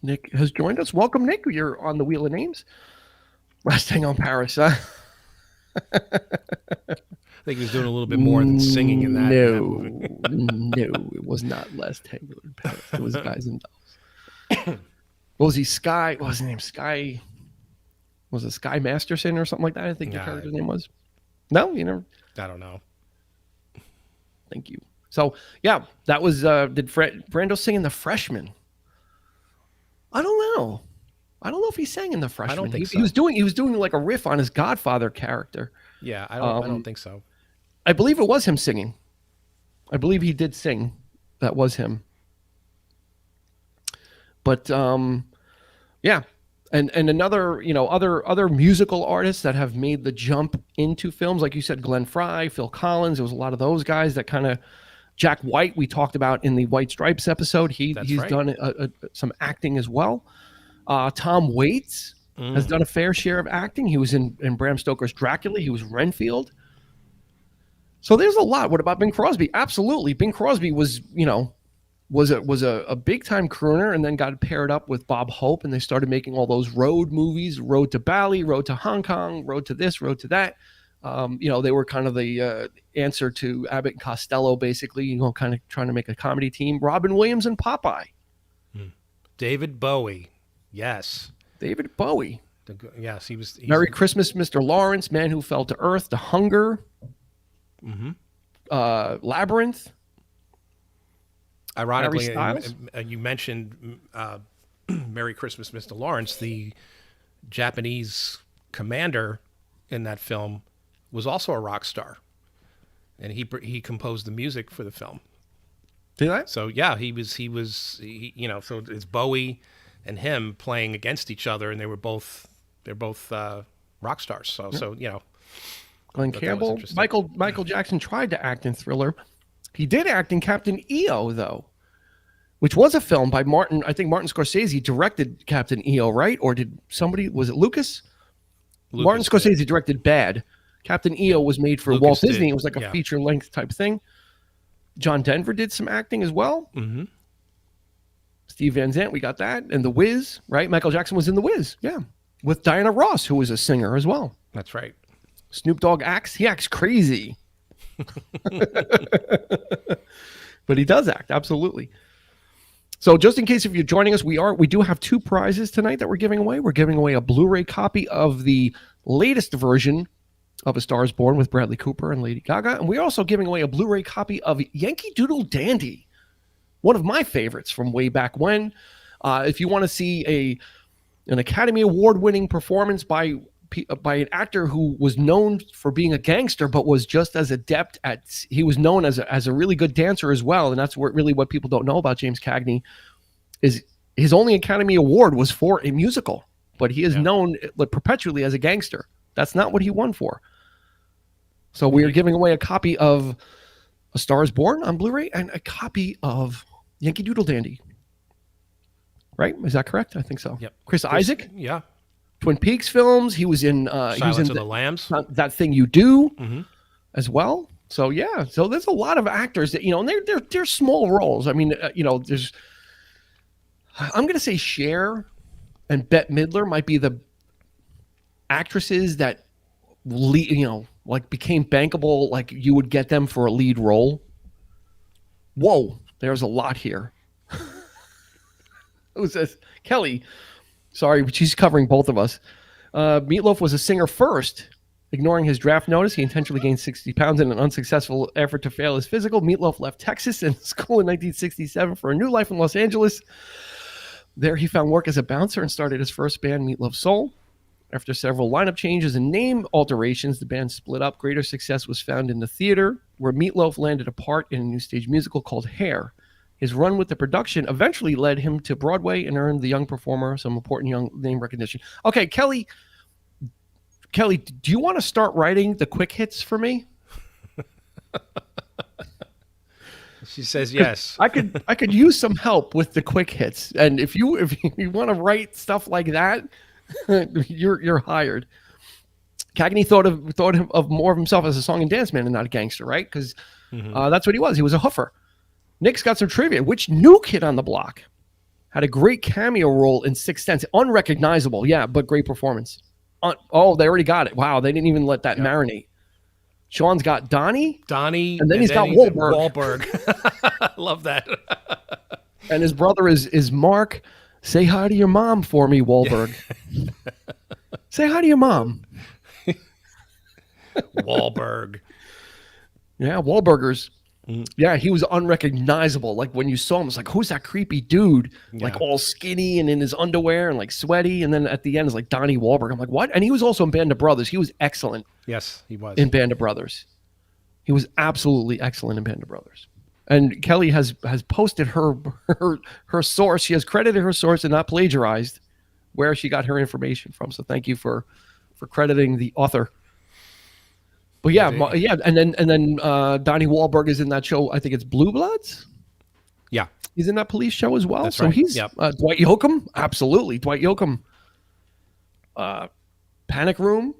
Nick has joined us. Welcome, Nick. You're on the Wheel of Names. Resting on Paris, huh? I think he was doing a little bit more than singing in that. No, it was not Last Tango in Paris. It was Guys and Dolls. What was he? Sky? What was his name? Sky? Was it Sky Masterson or something like that? I think the character's name was. No, you never. I don't know. Thank you. So yeah, that was. Did Brando sing in The Freshman? I don't know. I don't know if he sang in The Freshman. I don't think so. He was doing like a riff on his Godfather character. Yeah, I don't think so. I believe it was him singing. I believe he did sing. That was him. But yeah. And another, other musical artists that have made the jump into films, like you said, Glenn Frey, Phil Collins. There was a lot of those guys that kind of. Jack White, we talked about in the White Stripes episode. He's done some acting as well. Tom Waits has done a fair share of acting. He was in Bram Stoker's Dracula. He was Renfield. So there's a lot. What about Bing Crosby? Absolutely. Bing Crosby was a big time crooner, and then got paired up with Bob Hope, and they started making all those road movies: Road to Bali, Road to Hong Kong, Road to this, Road to that. They were kind of the answer to Abbott and Costello, basically, kind of trying to make a comedy team. Robin Williams and Popeye. David Bowie. Yes. David Bowie. Yes, he's Merry Christmas, Mr. Lawrence, Man Who Fell to Earth, The Hunger, Labyrinth. Ironically, you mentioned Merry Christmas, Mr. Lawrence. The Japanese commander in that film was also a rock star, and he composed the music for the film. See that? So yeah, he was, you know, so it's Bowie and him playing against each other, and they're both rock stars. So you know, Glenn Campbell, Michael Jackson tried to act in Thriller. He did act in Captain EO though, which was a film by Martin. I think Martin Scorsese directed Captain EO, right? Or was it Lucas? Martin Scorsese directed Bad. Captain EO was made for Walt Disney. It was like a feature-length type thing. John Denver did some acting as well. Mm-hmm. Steve Van Zandt, we got that. And The Wiz, right? Michael Jackson was in The Wiz, yeah. With Diana Ross, who was a singer as well. That's right. Snoop Dogg acts. He acts crazy. But he does act, absolutely. So just in case if you're joining us, we do have 2 prizes tonight that we're giving away. We're giving away a Blu-ray copy of the latest version of A Star Is Born with Bradley Cooper and Lady Gaga. And we're also giving away a Blu-ray copy of Yankee Doodle Dandy, one of my favorites from way back when. If you want to see an Academy Award-winning performance by an actor who was known for being a gangster, but was just as adept he was known as a really good dancer as well. And that's really what people don't know about James Cagney is his only Academy Award was for a musical, but he is known perpetually as a gangster. That's not what he won for. So we are giving away a copy of A Star Is Born on Blu-ray and a copy of Yankee Doodle Dandy. Right? Is that correct? I think so. Yep. Chris Isaak? Yeah. Twin Peaks films. He was in Silence of the Lambs. That Thing You Do as well. So yeah. So there's a lot of actors that, you know, and they're small roles. I mean, you know, I'm going to say Cher and Bette Midler might be the actresses that became bankable, like you would get them for a lead role. Whoa, there's a lot here. Who says Kelly? Sorry, but she's covering both of us. Meatloaf was a singer first. Ignoring his draft notice, he intentionally gained 60 pounds in an unsuccessful effort to fail his physical. Meatloaf left Texas and school in 1967 for a new life in Los Angeles. There he found work as a bouncer and started his first band, Meatloaf Soul. After several lineup changes and name alterations, the band split up. Greater success was found in the theater, where Meatloaf landed a part in a new stage musical called Hair. His run with the production eventually led him to Broadway and earned the young performer some important young name recognition. Okay, Kelly, do you want to start writing the quick hits for me? She says yes. I could use some help with the quick hits, and if you want to write stuff like that, you're hired. Cagney thought of more of himself as a song and dance man and not a gangster, right? Because that's what he was. He was a hoofer. Nick's got some trivia. Which new kid on the block had a great cameo role in Sixth Sense? Unrecognizable, yeah, but great performance. Oh, they already got it. Wow, they didn't even let that marinate. Sean's got Donnie, and then he's got Wahlberg. Love that. And his brother is Mark. Say hi to your mom for me, Wahlberg. Say hi to your mom. Wahlberg. Yeah, Wahlburgers. Yeah, he was unrecognizable. Like when you saw him, it's like, who's that creepy dude? Yeah. Like all skinny and in his underwear and like sweaty. And then at the end, it's like Donnie Wahlberg. I'm like, what? And he was also in Band of Brothers. He was excellent. Yes, he was. In Band of Brothers. He was absolutely excellent in Band of Brothers. And Kelly has posted her source. She has credited her source and not plagiarized where she got her information from. So thank you for crediting the author. But yeah, and then Donnie Wahlberg is in that show. I think it's Blue Bloods. Yeah, he's in that police show as well. That's so right. He's Dwight Yoakam, absolutely Dwight Yoakam. Panic Room,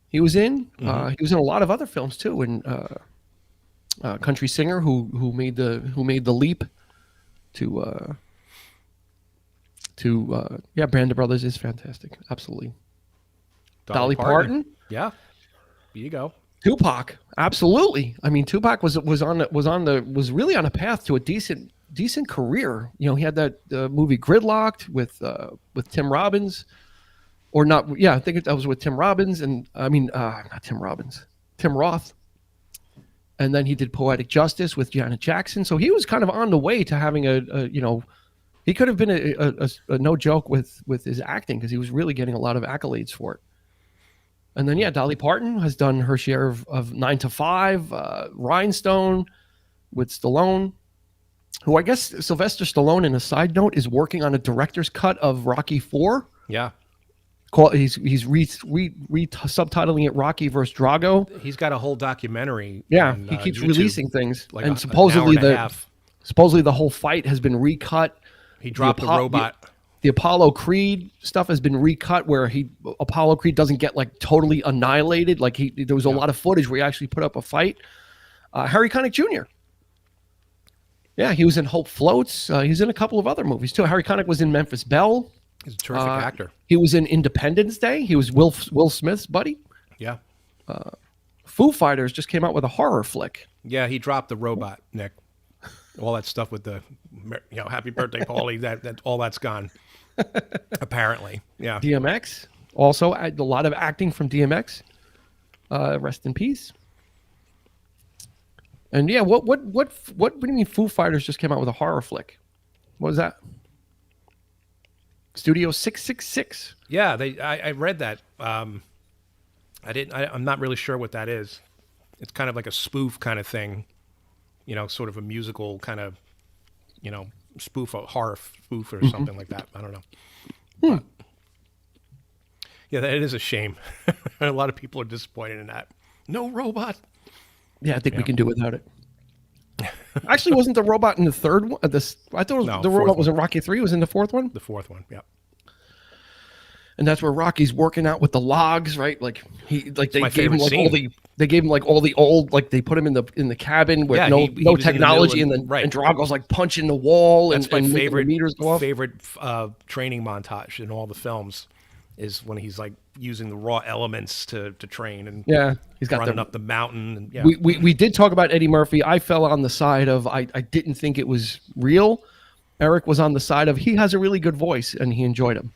he was in. He was in a lot of other films too. And Country Singer, who made the leap to Band of Brothers is fantastic. Absolutely. Dolly Parton. Yeah, here you go. Tupac, absolutely. I mean, Tupac was really on a path to a decent career. You know, he had that movie Gridlocked with Tim Robbins, or not? Yeah, I think that was with Tim Robbins, and I mean, not Tim Robbins, Tim Roth. And then he did Poetic Justice with Janet Jackson. So he was kind of on the way to having he could have been a no joke with his acting because he was really getting a lot of accolades for it. And then, Dolly Parton has done her share of 9 to 5, Rhinestone with Stallone. who I guess Sylvester Stallone, in a side note, is working on a director's cut of Rocky IV. Yeah. He's subtitling it Rocky versus Drago. He's got a whole documentary. Yeah, on, he keeps YouTube, releasing things, like and an hour and a half. supposedly the whole fight has been recut. He dropped the robot. The Apollo Creed stuff has been recut, where Apollo Creed doesn't get like totally annihilated. Like there was a lot of footage where he actually put up a fight. Harry Connick Jr. Yeah, he was in Hope Floats. He's in a couple of other movies too. Harry Connick was in Memphis Belle. He's a terrific actor. He was in Independence Day. He was Will Smith's buddy. Yeah. Foo Fighters just came out with a horror flick. Yeah, he dropped the robot, Nick. All that stuff with the, happy birthday, Paulie. That all that's gone. Apparently, yeah. DMX also a lot of acting from DMX. Rest in peace. And yeah, what do you mean Foo Fighters just came out with a horror flick? What was that? Studio 666. Yeah, I read that. I'm not really sure what that is. It's kind of like a spoof kind of thing, sort of a musical kind of, spoof, a horror spoof or something like that. I don't know. But, yeah, that is a shame. A lot of people are disappointed in that. No robot. Yeah, I think we can do without it. Actually, wasn't the robot in the third one? I thought the robot was in Rocky 3. It was in the fourth one? The fourth one, yeah. And that's where Rocky's working out with the logs, right? Like they gave him all the old, like they put him in the cabin with no technology, and Drago's like punching the wall. That's and my favorite meters go off. favorite training montage in all the films is when he's like using the raw elements to train, and he's got running up the mountain. And we did talk about Eddie Murphy. I fell on the side of I didn't think it was real. Eric was on the side of he has a really good voice and he enjoyed him.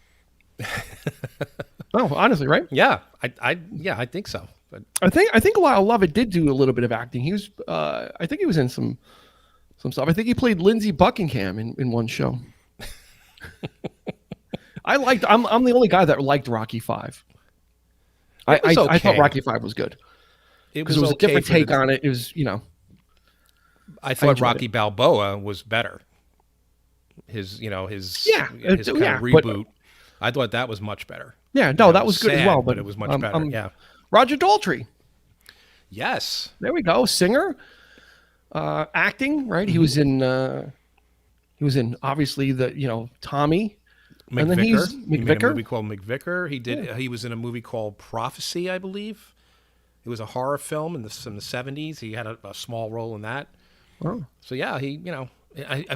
Oh, honestly, right? Yeah, I think so. But I think Lyle Lovett did do a little bit of acting. He was I think he was in some stuff. I think he played Lindsey Buckingham in one show. I'm the only guy that liked Rocky V. I thought Rocky V was good. It was a different take on it. It was, I thought Rocky Balboa was better. His kind of reboot. I thought that was much better. Yeah, no, that was good as well. But it was much better. Yeah. Roger Daltrey. Yes. There we go. Singer, acting. Right. Mm-hmm. He was in obviously the Tommy. McVicker. And then he's He made a movie called McVicker. He was in a movie called Prophecy, I believe. It was a horror film in the 70s. He had a small role in that. Oh. So yeah,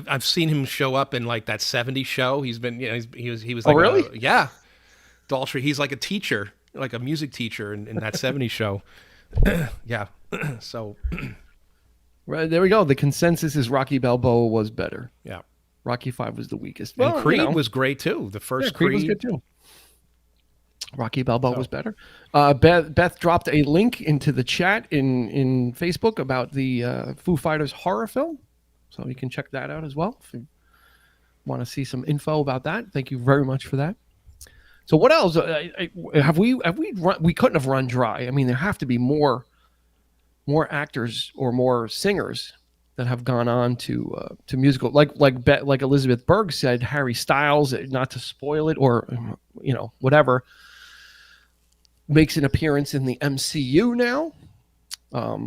I've seen him show up in like that 70s show. He's been, he was like, oh really? Yeah. Daltrey, he's like a teacher, like a music teacher in that 70s show. Yeah. So. Right, there we go. The consensus is Rocky Balboa was better. Yeah. Rocky V was the weakest. And Creed was great too. The first Creed was good too. Rocky Balboa was better. Beth dropped a link into the chat in Facebook about the Foo Fighters horror film, so you can check that out as well if you want to see some info about that. Thank you very much for that. So what else have we run? We couldn't have run dry. I mean, there have to be more actors or more singers that have gone on to musical, like Elizabeth Berg said, Harry Styles, not to spoil it or whatever, makes an appearance in the MCU now.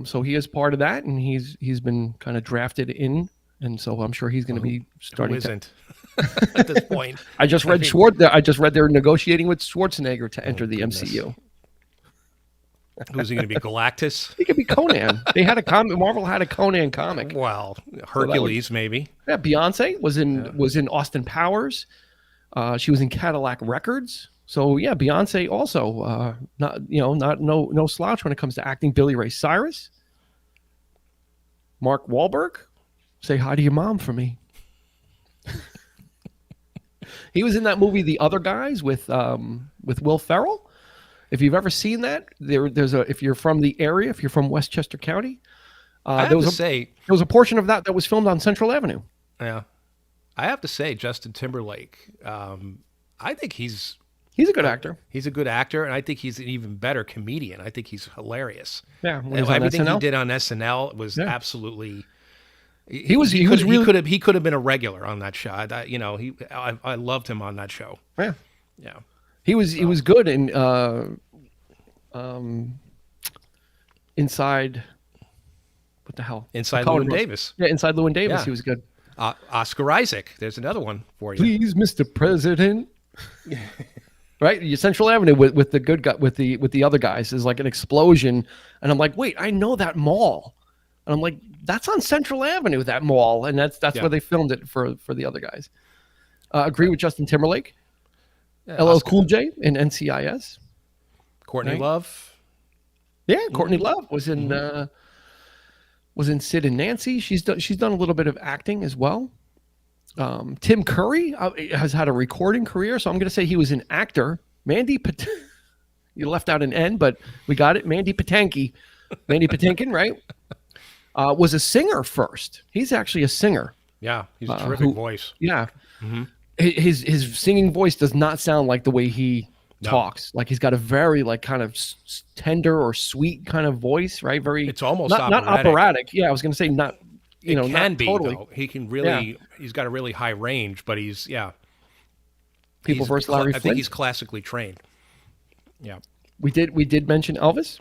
So he is part of that, and he's been kind of drafted in, and so I'm sure he's going to be starting. Who isn't at this point? I just read they're negotiating with Schwarzenegger to enter the MCU. Who's he going to be? Galactus? He could be Conan. They had a comic. Marvel had a Conan comic. Well, Hercules maybe. Yeah, Beyonce was in Austin Powers. She was in Cadillac Records. So yeah, Beyonce also no slouch when it comes to acting. Billy Ray Cyrus, Mark Wahlberg, say hi to your mom for me. He was in that movie The Other Guys with Will Ferrell. If you've ever seen that, if you're from the area, if you're from Westchester County, there was a portion of that was filmed on Central Avenue. Yeah, I have to say, Justin Timberlake. I think he's a good actor. He's a good actor, and I think he's an even better comedian. I think he's hilarious. Yeah, everything he did on SNL was absolutely He could have been a regular on that show. I loved him on that show. Yeah. Yeah. He was good in Inside. What the hell? Inside Llewyn Davis. Yeah, Inside Llewyn Davis. Yeah. He was good. Oscar Isaac. There's another one for you. Please, Mr. President. Right, Central Avenue with the good guy with the other guys is like an explosion, and I'm like, wait, I know that mall, and I'm like, that's on Central Avenue, that mall, and that's where they filmed it for the other guys. Agree with Justin Timberlake, LL Cool J in NCIS, Courtney Love. Yeah, Courtney Love was in Sid and Nancy. She's done a little bit of acting as well. Tim Curry has had a recording career, so I'm going to say he was an actor. You left out an N, but we got it. Mandy Patinkin, right? Was a singer first. He's actually a singer. Yeah, he's a terrific voice. Yeah, his singing voice does not sound like the way he talks. Like he's got a very like kind of tender or sweet kind of voice, right? It's almost not operatic. Yeah, I was going to say not. It can not be totally. Though. He can really. He's got a really high range, but People versus Larry Flint. I think he's classically trained. Yeah. We did mention Elvis.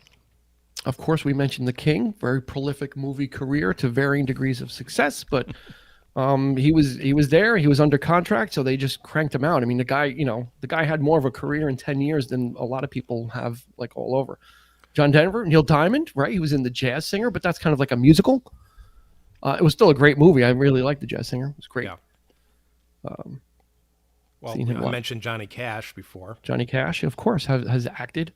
Of course, we mentioned The King. Very prolific movie career to varying degrees of success, but he was there. He was under contract, so they just cranked him out. I mean, the guy had more of a career in 10 years than a lot of people have, like all over. John Denver, Neil Diamond, right? He was in The Jazz Singer, but that's kind of like a musical. It was still a great movie. I really liked The Jazz Singer. It was great. Yeah. I mentioned Johnny Cash before. Johnny Cash, of course, has acted.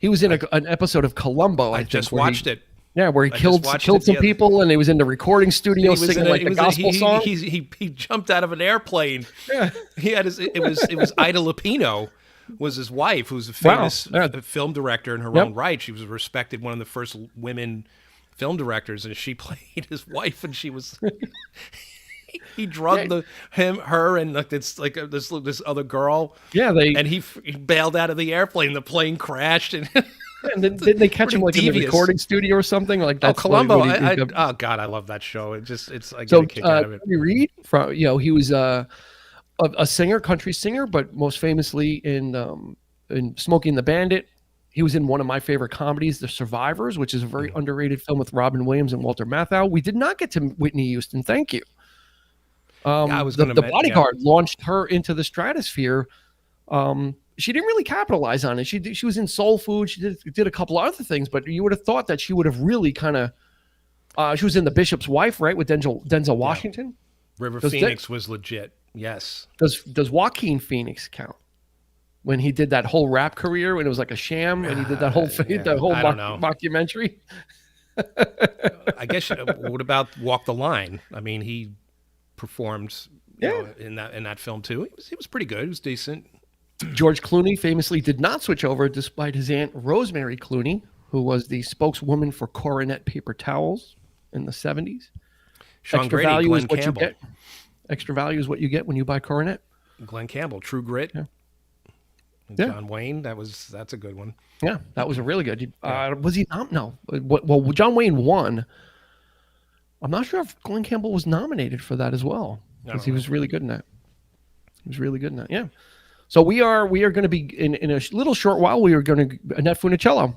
He was in an episode of Columbo. I just watched it. Yeah, where he killed some people, and he was in the recording studio singing the gospel song. He jumped out of an airplane. Yeah, it was Ida Lupino was his wife, who's a famous film director in her own right. She was respected, one of the first women film directors, and she played his wife, and she was he drugged her and this other girl. Yeah, he bailed out of the airplane. The plane crashed, and then they catch him like in the recording studio or something like that. Columbo! Oh God, I love that show. I get a kick out of it. Tony Reed, he was a singer, country singer, but most famously in Smokey and the Bandit. He was in one of my favorite comedies, The Survivors, which is a very underrated film with Robin Williams and Walter Matthau. We did not get to Whitney Houston. Thank you. The Bodyguard launched her into the stratosphere. She didn't really capitalize on it. She was in Soul Food. She did a couple other things, but you would have thought that she would have really kind of. She was in The Bishop's Wife, right, with Denzel Washington. River Phoenix was legit. Yes. Does Joaquin Phoenix count? When he did that whole rap career, when it was like a sham, and he did that whole mockumentary. I guess. What about Walk the Line? I mean, he performed in that film too. He was pretty good. He was decent. George Clooney famously did not switch over, despite his aunt Rosemary Clooney, who was the spokeswoman for Coronet paper towels in the 70s. Sean Grady, Glenn Campbell. You get. Extra value is what you get when you buy Coronet. Glenn Campbell, True Grit. Yeah. John Wayne, that's a good one. Yeah, that was a really good. Was he no? Well, John Wayne won. I'm not sure if Glenn Campbell was nominated for that as well, because he was really good in that. Yeah. So we are going to be in a little short while. We are going to Annette Funicello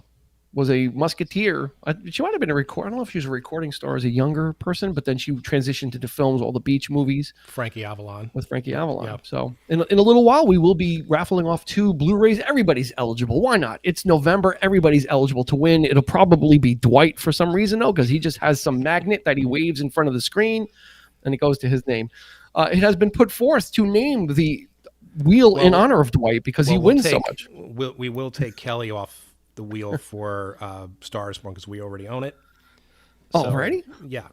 was a musketeer. She might have been a record. I don't know if she was a recording star as a younger person, but then she transitioned into films, all the beach movies. Frankie Avalon. With Frankie Avalon. Yep. So in a little while, we will be raffling off 2 Blu-rays. Everybody's eligible. Why not? It's November. Everybody's eligible to win. It'll probably be Dwight for some reason, though, because he just has some magnet that he waves in front of the screen, and it goes to his name. It has been put forth to name the wheel in honor of Dwight because he wins so much. We will take Kelly off the wheel for Star is Born because we already own it. So, already? Yeah.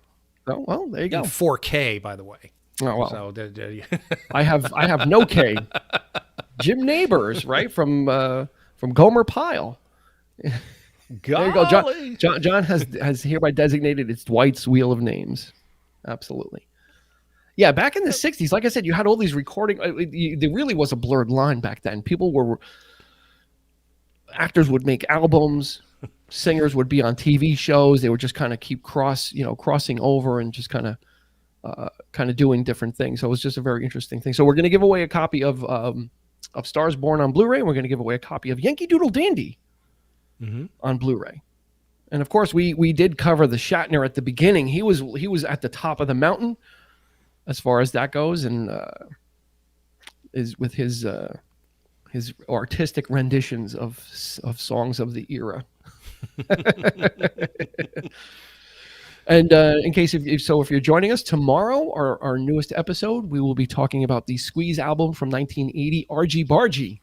Oh, well, there you go. 4K, by the way. Oh, well. So, I have no K. Jim Neighbors, right, from Gomer Pyle. There you go. John has hereby designated it's Dwight's Wheel of Names. Absolutely. Yeah, back in the 60s, like I said, you had all these recording. There really was a blurred line back then. Actors would make albums, singers would be on TV shows. They would just kind of keep crossing over and just kind of kind of doing different things. So it was just a very interesting thing. So we're going to give away a copy of Stars Born on Blu-ray. And we're going to give away a copy of Yankee Doodle Dandy on Blu-ray. And of course, we did cover the Shatner at the beginning. He was at the top of the mountain as far as that goes, and is with his artistic renditions of songs of the era. And in case if you're joining us tomorrow, our newest episode, we will be talking about the Squeeze album from 1980, Argy Bargy,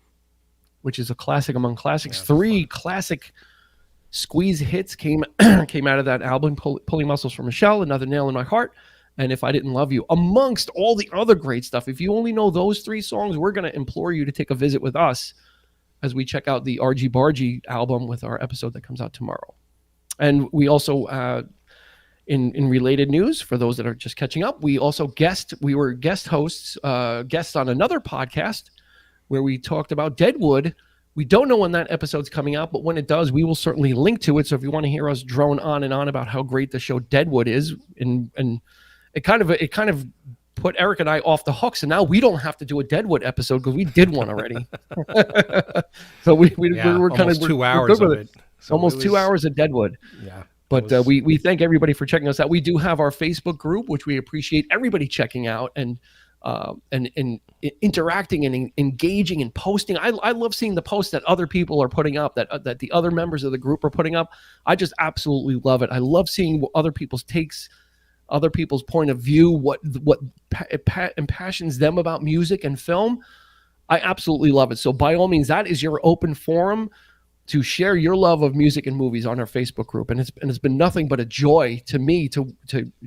which is a classic among classics. 3 classic Squeeze hits came out of that album: Pulling Muscles for Michelle, Another Nail in My Heart, and If I Didn't Love You, amongst all the other great stuff. If you only know those 3 songs, we're going to implore you to take a visit with us as we check out the Argy Bargy album with our episode that comes out tomorrow. And we also, in related news, for those that are just catching up, we were guests on another podcast where we talked about Deadwood. We don't know when that episode's coming out, but when it does, we will certainly link to it. So if you want to hear us drone on and on about how great the show Deadwood is, and it kind of put Eric and I off the hook, so now we don't have to do a Deadwood episode because we did one already. So we're kind of 2 hours of it. So almost 2 hours of Deadwood. Yeah. But we thank everybody for checking us out. We do have our Facebook group, which we appreciate everybody checking out and interacting and engaging and posting. I love seeing the posts that other people are putting up, that the other members of the group are putting up. I just absolutely love it. I love seeing other people's takes, other people's point of view, what impassions them about music and film. I absolutely love it. So by all means, that is your open forum to share your love of music and movies on our Facebook group. And it's been nothing but a joy to me to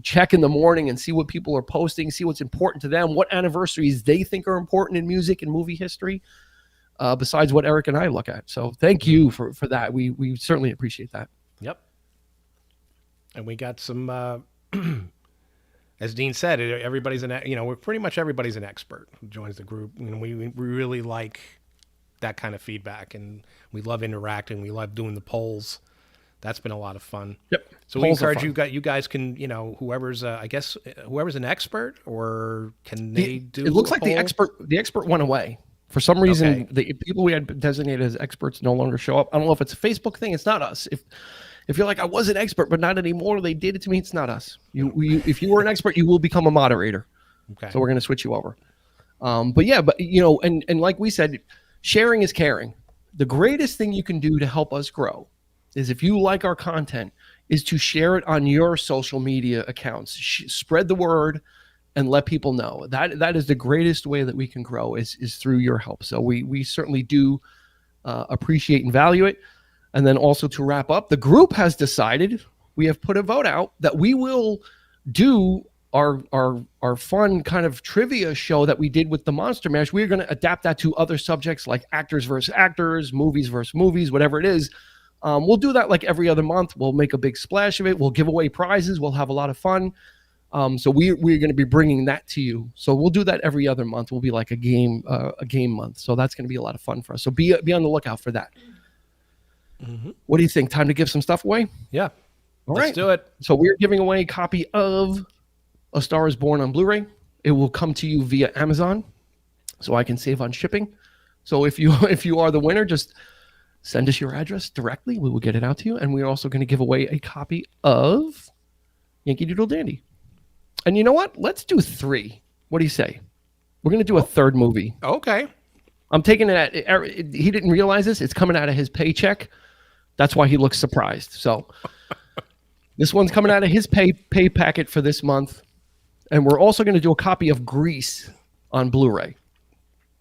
check in the morning and see what people are posting, see what's important to them, what anniversaries they think are important in music and movie history, besides what Eric and I look at. So thank you for that. We certainly appreciate that. Yep. And we got some, as Dean said, everybody's we're pretty much everybody's an expert who joins the group. We really like that kind of feedback, and we love interacting. We love doing the polls. That's been a lot of fun. Yep. So we encourage you guys can, whoever's whoever's an expert, or can they do? It looks like the expert went away for some reason. Okay. The people we had designated as experts no longer show up. I don't know if it's a Facebook thing. It's not us. If you're like, I was an expert, but not anymore, they did it to me. It's not us. If you were an expert, you will become a moderator. Okay. So we're going to switch you over. And like we said, sharing is caring. The greatest thing you can do to help us grow is, if you like our content, is to share it on your social media accounts. Spread the word and let people know. That is the greatest way that we can grow is through your help. So we certainly do appreciate and value it. And then also, to wrap up, the group has decided, we have put a vote out that we will do our fun kind of trivia show that we did with the Monster Mash. We're going to adapt that to other subjects like actors versus actors, movies versus movies, whatever it is. We'll do that like every other month. We'll make a big splash of it. We'll give away prizes. We'll have a lot of fun. So we're going to be bringing that to you. So we'll do that every other month. We'll be like a game month. So that's going to be a lot of fun for us. So be on the lookout for that. Mm-hmm. What do you think? Time to give some stuff away? Yeah. All Let's right. do it. So we're giving away a copy of A Star is Born on Blu-ray. It will come to you via Amazon, so I can save on shipping. So if you are the winner, just send us your address directly. We will get it out to you. And we're also going to give away a copy of Yankee Doodle Dandy. And you know what? Let's do 3. What do you say? We're going to do a third movie. Okay. I'm taking it he didn't realize this. It's coming out of his paycheck. That's why he looks surprised. So this one's coming out of his pay packet for this month. And we're also going to do a copy of Grease on Blu-ray.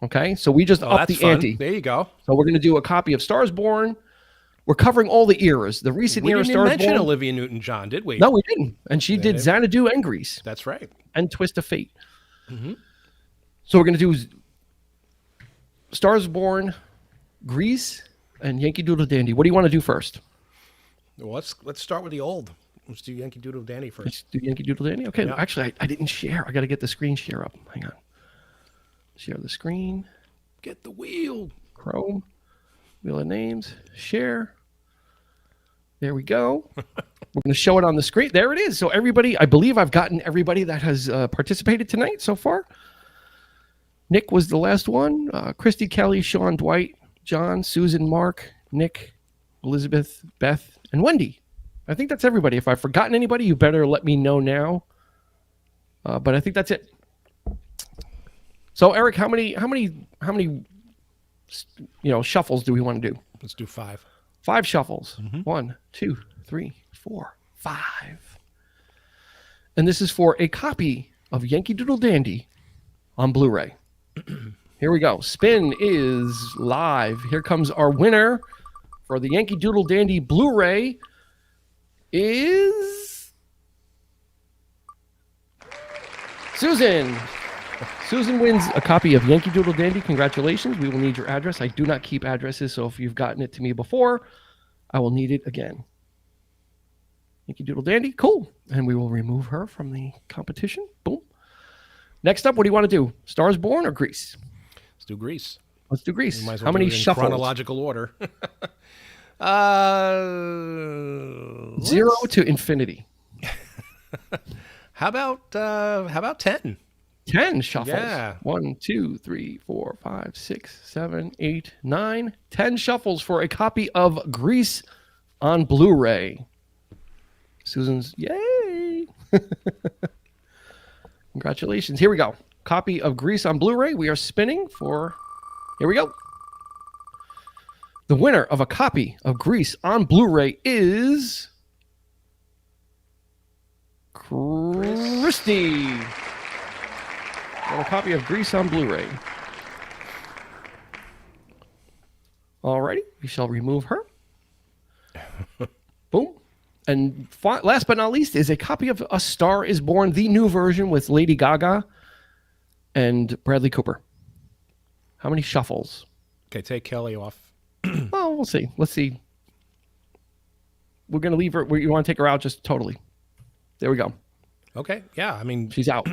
Okay? So we just upped the ante. There you go. So we're going to do a copy of Stars Born. We're covering all the eras. The recent era Stars Born. We didn't mention Olivia Newton-John, did we? No, we didn't. And she did Xanadu and Grease. That's right. And Twist of Fate. Mm-hmm. So we're going to do Stars Born, Grease, and Yankee Doodle Dandy. What do you want to do first? Well, let's start with the old. Let's do Yankee Doodle Dandy first. Let's do Yankee Doodle Dandy? Okay. Yeah. Actually, I didn't share. I got to get the screen share up. Hang on. Share the screen. Get the wheel. Chrome. Wheel of names. Share. There we go. We're going to show it on the screen. There it is. So everybody, I believe I've gotten everybody that has participated tonight so far. Nick was the last one. Christy, Kelly, Sean, Dwight, John, Susan, Mark, Nick, Elizabeth, Beth, and Wendy. I think that's everybody. If I've forgotten anybody, you better let me know now. But I think that's it. So Eric, how many shuffles do we want to do? Let's do 5. 5 shuffles. 1, 2, 3, 4, 5. And this is for a copy of Yankee Doodle Dandy on Blu-ray. Here we go. Spin is live. Here comes our winner for the Yankee Doodle Dandy Blu-ray is Susan. Susan wins a copy of Yankee Doodle Dandy. Congratulations. We will need your address. I do not keep addresses, so if you've gotten it to me before, I will need it again. Yankee Doodle Dandy. Cool. And we will remove her from the competition. Boom. Next up, what do you want to do? Stars Born or Grease? Let's do Grease. Let's do Grease. Well how many shuffles? Chronological order. 0 to infinity. How about 10? 10 shuffles. Yeah. 1, 2, 3, 4, 5, 6, 7, 8, 9. 10 shuffles for a copy of Grease on Blu-ray. Susan's, yay! Congratulations. Here we go. Copy of Grease on Blu-ray. We are spinning for... Here we go. The winner of a copy of Grease on Blu-ray is... Christy. And a copy of Grease on Blu-ray. Alrighty. We shall remove her. Boom. And last but not least is a copy of A Star is Born, the new version with Lady Gaga and Bradley Cooper. How many shuffles? Okay, take Kelly off. Well, we'll see. Let's see. We're going to leave her. You want to take her out just totally. There we go. Okay, yeah. I mean, she's out.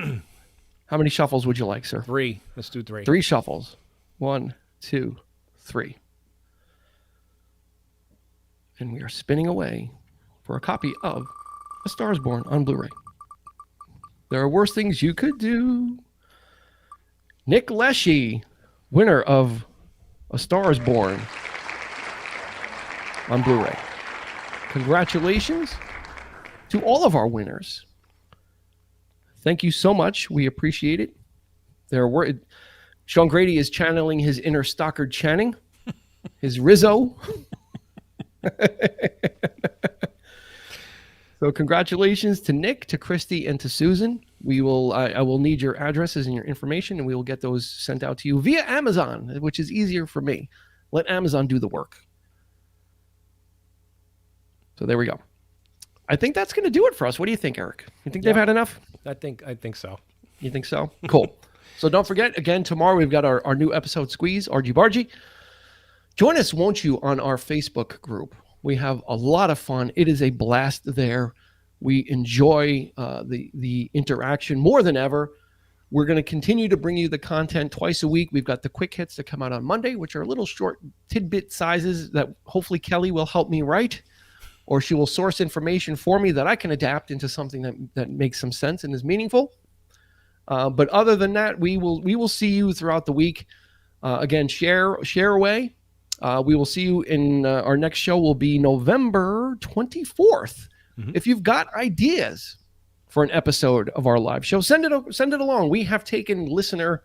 How many shuffles would you like, sir? 3. Let's do 3. 3 shuffles. 1, 2, 3. And we are spinning away for a copy of A Star is Born on Blu-ray. There are worse things you could do. Nick Leshy, winner of A Star is Born on Blu-ray. Congratulations to all of our winners. Thank you so much. We appreciate it. Sean Grady is channeling his inner Stockard Channing, his Rizzo. So congratulations to Nick, to Christy, and to Susan. I will need your addresses and your information, and we will get those sent out to you via Amazon, which is easier for me. Let Amazon do the work. So there we go. I think that's going to do it for us. What do you think, Eric? You think they've had enough? I think so. You think so? Cool. So don't forget, again, tomorrow we've got our new episode, Squeeze, Argy Bargy. Join us, won't you, on our Facebook group. We have a lot of fun. It is a blast there. We enjoy the interaction more than ever. We're going to continue to bring you the content twice a week. We've got the quick hits that come out on Monday, which are little short tidbit sizes that hopefully Kelly will help me write, or she will source information for me that I can adapt into something that makes some sense and is meaningful. But other than that, we will see you throughout the week. Again, share away. We will see you in our next show will be November 24th. Mm-hmm. If you've got ideas for an episode of our live show, send it along. We have taken listener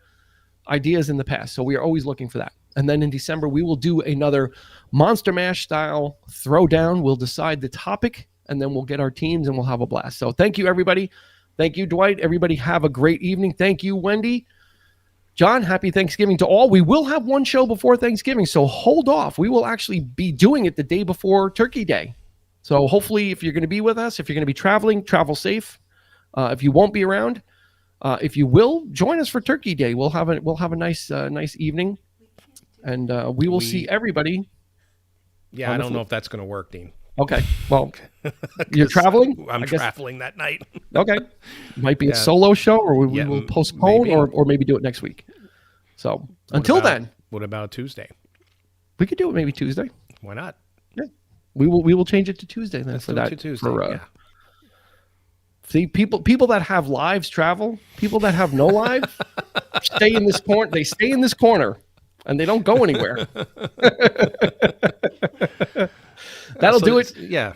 ideas in the past, so we are always looking for that. And then in December, we will do another Monster Mash style throwdown. We'll decide the topic, and then we'll get our teams, and we'll have a blast. So thank you, everybody. Thank you, Dwight. Everybody have a great evening. Thank you, Wendy. John, happy Thanksgiving to all. We will have one show before Thanksgiving, so hold off. We will actually be doing it the day before Turkey Day. So hopefully, if you're going to be with us, if you're going to be traveling, travel safe. If you won't be around, if you will, join us for Turkey Day. We'll have a nice evening, and we will see everybody. Yeah, I don't know if that's going to work, Dean. Okay, well, you're traveling? I'm traveling that night. Okay. Might be a solo show, or we will postpone, or maybe do it next week. So until then. What about Tuesday? We could do it maybe Tuesday. Why not? Yeah. We will change it to Tuesday then. Let's for do it that. to Tuesday. Yeah. See, people that have lives travel. People that have no lives stay in this corner. They stay in this corner, and they don't go anywhere. That'll do it. Yeah.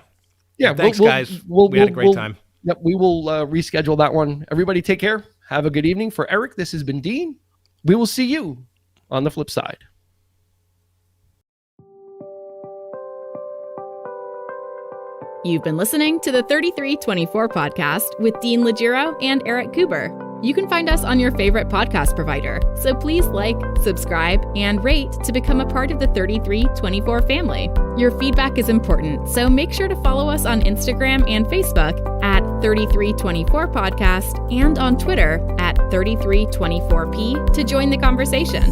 Yeah. Thanks, guys. We had a great time. Yep. We will reschedule that one. Everybody, take care. Have a good evening. For Eric, this has been Dean. We will see you on the flip side. You've been listening to the 3324 podcast with Dean Legiro and Eric Kuber. You can find us on your favorite podcast provider, so please like, subscribe, and rate to become a part of the 3324 family. Your feedback is important, so make sure to follow us on Instagram and Facebook at 3324 podcast and on Twitter at 3324p to join the conversation.